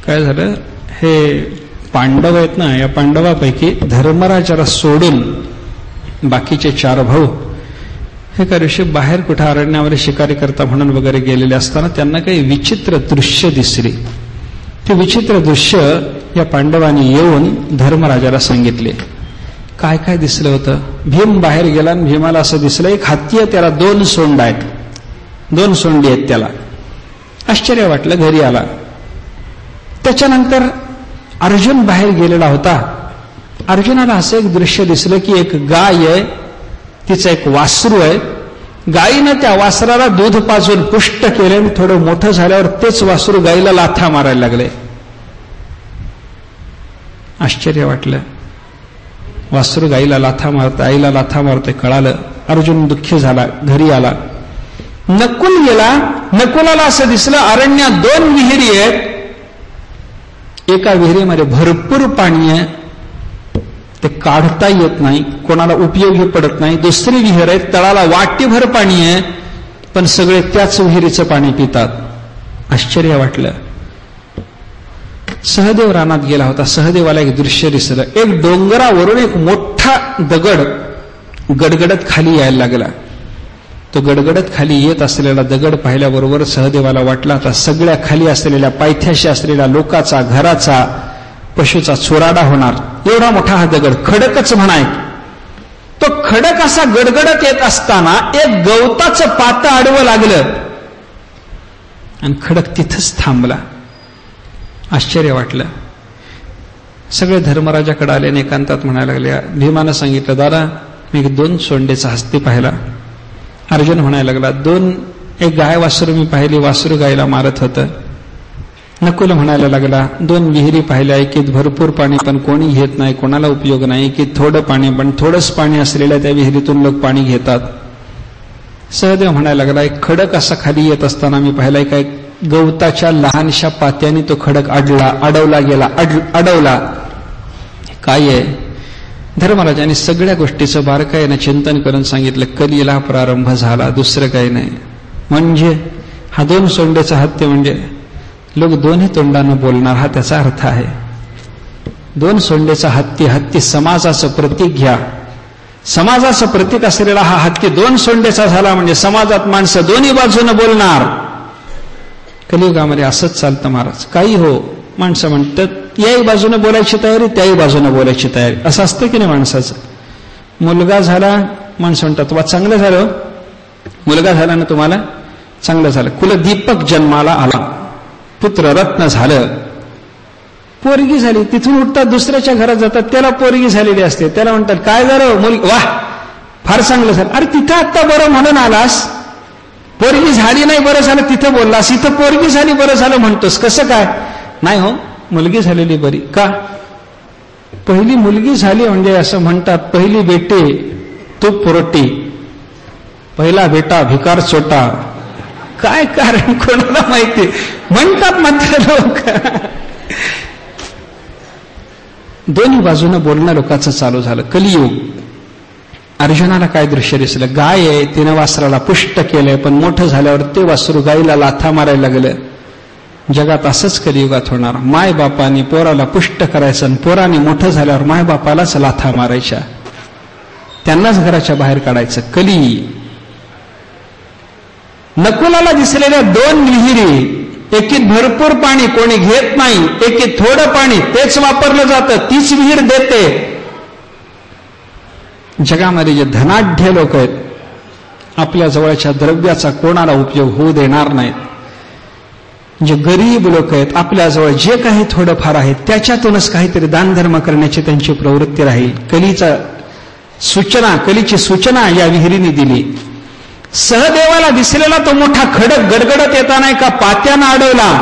काय झालं? हे पांडव आहेत ना, या पांडवापैकी धर्मराजाला सोडून बाकीचे 4 भाऊ एका दिवशी बाहेर कुठे अरण्यावर शिकारी करता म्हणून वगैरे गेलेले असताना त्यांना काही विचित्र दृश्य दिसली. ते विचित्र दृश्य या पांडवांनी येऊन धर्मराजाला सांगितले. काय काय दिसलं होतं. भीम बाहेर गेला आणि भीमाला असं दिसलं एक हत्ती आहे, त्याला 2 सोंड आहेत, 2 सोंडी आहेत त्याला. आश्चर्य वाटलं. घरी आला. त्याच्यानंतर अर्जुन बाहेर गेलेला होता. अर्जुनाला असं एक दृश्य दिसलं की एक गाय आहे, तिचं एक वासरू आहे. गायीनं त्या वासराला दूध पाजून पुष्ट केले आणि थोडं मोठं झाल्यावर तेच वासरू गायीला लाथा मारायला लागले. आश्चर्य वाटलं. वासरू गायीला लाथा मारतं, आईला लाथा मारते कळालं. अर्जुन दुःखी झाला. घरी आला. नकुल गेला. नकुलाला असं दिसलं अरण्यात 2 विहिरी आहेत. एका विहिरीमध्ये भरपूर पाणी आहे, ते काढता येत नाही, कोणाला उपयोगी पडत नाही. दुसरी विहीर आहे, तळाला वाटीभर पाणी आहे, पण सगळे त्याच विहिरीचं पाणी पितात. आश्चर्य वाटलं. सहदेव रानात गेला होता. सहदेवाला एक दृश्य दिसलं. एक डोंगरावरून एक मोठा दगड गडगडत खाली यायला लागला. तो गडगडत खाली येत असलेला दगड पाहिल्याबरोबर सहदेवाला वाटला आता सगळ्या खाली असलेल्या पायथ्याशी असलेल्या लोकाचा, घराचा, पशुचा चुराडा होणार. एवढा मोठा हा दगड खडकच म्हणाय. तो खडक असा गडगडत येत असताना एक गवताचं पातं आडवं लागलं आणि खडक तिथंच थांबला. आश्चर्य वाटलं. सगळे धर्मराजाकडे आले आणि एकांतात म्हणायला लागले. भीमानं सांगितलं, दादा मी 2 सोंडेचा हस्ती पाहिला. अर्जुन म्हणायला लागला, एक गाय वासरू मी पाहिली, वासरू गायला मारत होतं. नकुल म्हणायला लागला, 2 विहिरी पाहिल्या, एकीत भरपूर पाणी पण कोणी घेत नाही, कोणाला उपयोग नाही, एकीत थोडं पाणी पण थोडंच पाणी असलेल्या त्या विहिरीतून लोक पाणी घेतात. सहदेव म्हणायला लागला, एक खडक असा खाली येत असताना मी पाहिलाय, काय गवताच्या लहानशा पात्याने तो खडक अडवला. काय आहे? धर्मराजाने सगळ्या गोष्टीचं बारकाईनं चिंतन करून सांगितलं, कलीला प्रारंभ झाला, दुसरं काही नाही. म्हणजे हा 2 सोंडेचा हत्ती म्हणजे लोक 2ही तोंडानं बोलणार, हा त्याचा अर्थ आहे. 2 सोंडेचा हत्ती समाजाचं प्रतीक घ्या. समाजाचं प्रतीक असलेला हा हत्ती 2 सोंडेचा झाला म्हणजे समाजात माणसं 2ही बाजूनं बोलणार. कलियुगामध्ये असंच चालतं महाराज. काही हो, माणसं म्हणतात याही बाजूने बोलायची तयारी, त्याही बाजूने बोलायची तयारी, असं असतं की नाही माणसाचं. मुलगा झाला, माणसं म्हणतात वा चांगलं झालं, मुलगा झाला ना तुम्हाला, चांगलं झालं. कुलदीपक जन्माला आला, पुत्र रत्न झालं. पोरगी झाली, तिथून उठतात दुसऱ्याच्या घरात जातात, त्याला पोरगी झालेली असते, त्याला म्हणतात काय झालं मुलगी, वाह फार चांगलं झालं. अरे तिथं आत्ता बरं म्हणून आलास, पोरगी झाली नाही बरं झालं तिथं बोललास, इथं पोरगी झाली बरं झालं म्हणतोस, कसं काय? नाही हो, मुलगी झालेली बरी. का? पहिली मुलगी झाली म्हणजे असं म्हणतात, पहिली बेटी तूप रोटी, पहिला बेटा भिकार चोटा. काय कारण कोणाला माहिती, म्हणतात मात्र लोक. 2ही बाजूनं बोलणं लोकांचं चालू झालं. कलियुग. अर्जुनाला काय दृश्य दिसलं? गाय आहे, तिनं वासराला पुष्ट केलंय, पण मोठं झाल्यावर ते वासरू गायीला लाथा मारायला लागलं. जगात असंच कलियुगात होणार. माय बापानी पोराला पुष्ट करायचं आणि पोराने मोठं झाल्यावर माय बापालाच लाथा मारायच्या, त्यांनाच घराच्या बाहेर काढायचं. कली. नकुलाला दिसलेल्या 2 विहिरी, एकीत भरपूर पाणी कोणी घेत नाही, एकीत थोडं पाणी तेच वापरलं जातं, तीच विहीर देते. जगामध्ये जे धनाढ्य लोक आहेत, आपल्या जवळच्या द्रव्याचा कोणाला उपयोग होऊ देणार नाहीत. जे गरीब लोक आहेत, आपल्याजवळ जे काही थोडंफार आहे त्याच्यातूनच काहीतरी दानधर्म करण्याची त्यांची प्रवृत्ती राहील. कलीची सूचना या विहिरीने दिली. सहदेवाला दिसलेला तो मोठा खडक गडगडत येताना एका पात्यानं अडवला.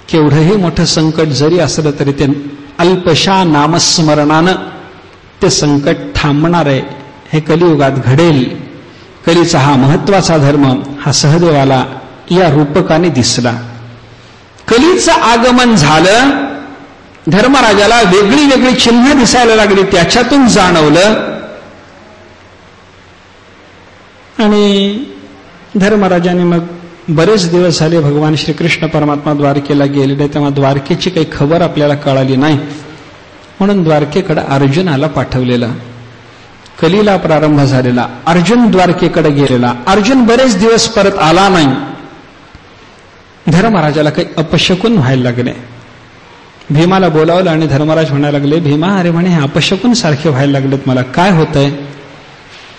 केवढंही मोठं संकट जरी असलं तरी ते अल्पशा नामस्मरणानं ते संकट थांबणार आहे. हे कलियुगात घडेल. कलीचा हा महत्वाचा धर्म हा सहदेवाला या रूपकाने दिसला. कलीचं आगमन झालं. धर्मराजाला वेगळी वेगळी चिन्ह दिसायला लागली, त्याच्यातून जाणवलं. आणि धर्मराजाने मग बरेच दिवस झाले भगवान श्रीकृष्ण परमात्मा द्वारकेला गेलेले, तेव्हा द्वारकेची काही खबर आपल्याला कळाली नाही, म्हणून द्वारकेकडे अर्जुनाला पाठवलेला. कलीला प्रारंभ झालेला, अर्जुन द्वारकेकडे गेलेला. अर्जुन बरेच दिवस परत आला नाही. धर्मराजाला काही अपशकुन व्हायला लागले. भीमाला बोलावलं आणि धर्मराज म्हणायला लागले, भीमा, अरे म्हणे हे अपशकुन सारखे व्हायला लागलेत मला, काय होतंय?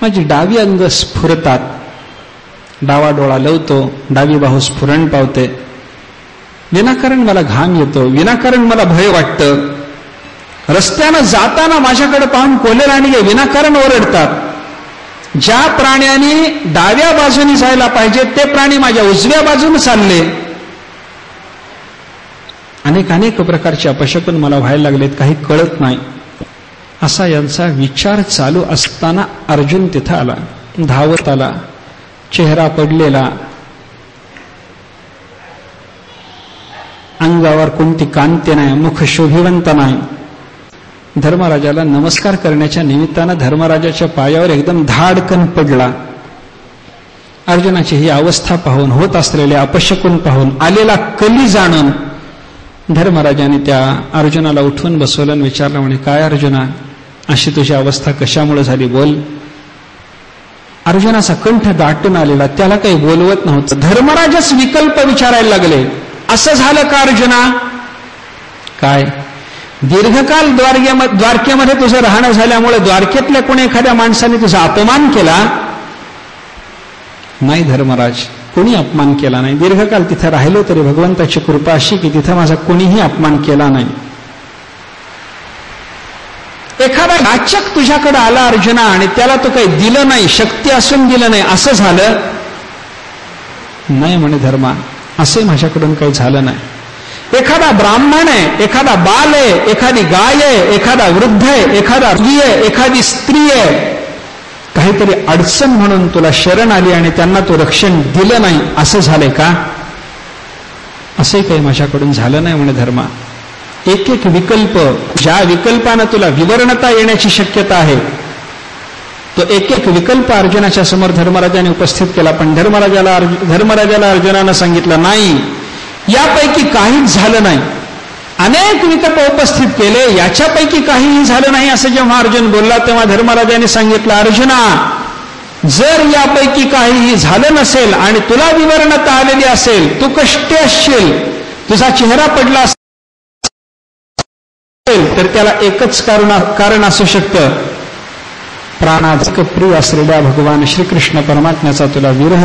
माझी डावी अंग स्फुरतात, डावा डोळा लवतो, डावी बाहू स्फुरण पावते, विनाकारण मला घाम येतो, विनाकारण मला भय वाटतं, रस्त्यानं जाताना माझ्याकडे पाहून कोल्हे रांडगे विनाकारण ओरडतात, ज्या प्राण्यांनी डाव्या बाजूने जायला पाहिजे ते प्राणी माझ्या उजव्या बाजूने चालले, अनेक प्रकारचे अपशकुन मला व्हायला लागलेत, काही कळत नाही. असा यांचा विचार चालू असताना अर्जुन तिथं आला, धावत आला, चेहरा पडलेला, अंगावर कोणती कांती नाही, मुख शोभिवंत नाही. धर्मराजाला नमस्कार करण्याच्या निमित्तानं धर्मराजाच्या पायावर एकदम धाडकन पडला. अर्जुनाची ही अवस्था पाहून, होत असलेले अपशकुन पाहून, आलेला कली जाणून धर्मराजाने त्या अर्जुनाला उठवून बसवलं आणि विचारलं, म्हणे, काय अर्जुना, अशी तुझी अवस्था कशामुळे झाली, बोल. अर्जुनाचा कंठ दाटून आलेला, त्याला काही बोलवत नव्हतं. धर्मराजच विकल्प विचारायला लागले, असं झालं का अर्जुना? काय? दीर्घकाल द्वारकेमध्ये तुझं राहणं झाल्यामुळे द्वारकेतल्या कोणी एखाद्या माणसाने तुझा अपमान केला? नाही धर्मराज, कोणी अपमान केला नाही. दीर्घकाल तिथे राहिलो तरी भगवंताची कृपा अशी की तिथे माझा कोणीही अपमान केला नाही. एखादा याचक तुझ्याकडे आला अर्जुना आणि त्याला तो काही दिलं नाही, शक्ती असून दिलं नाही, असं झालं? नाही म्हणे धर्मा, असे माझ्याकडून काही झालं नाही. एखादा ब्राह्मण आहे, एखादा बाल आहे, एखादी गाय आहे, एखादा वृद्ध आहे, एखादा स्त्री आहे, एखादी स्त्री आहे, काहीतरी अडचण म्हणून तुला शरण आली आणि त्यांना तो रक्षण दिलं नाही, असं झालंय का? असंही काही माझ्याकडून झालं नाही म्हणे धर्मा. एक एक विकल्प, ज्या विकल्पानं तुला विवरणता येण्याची शक्यता आहे, तो एक एक विकल्प अर्जुनाच्या समोर धर्मराजाने उपस्थित केला. पण धर्मराजाला अर्जुनानं सांगितलं, नाही, यापैकी काहीच झालं नाही. अनेक विकल्प उपस्थित केले, याच्यापैकी काहीही झालं नाही. असं जेव्हा अर्जुन बोलला तेव्हा धर्मराजाने सांगितलं, अर्जुना, जर यापैकी काहीही झालं नसेल आणि तुला विवरणता आलेली असेल, तू कष्टी असशील, तुझा चेहरा पडला असेल, तर त्याला एकच कारण असू शकतं, प्राणाधिक प्रिय असलेल्या भगवान श्रीकृष्ण परमात्म्याचा तुला विरह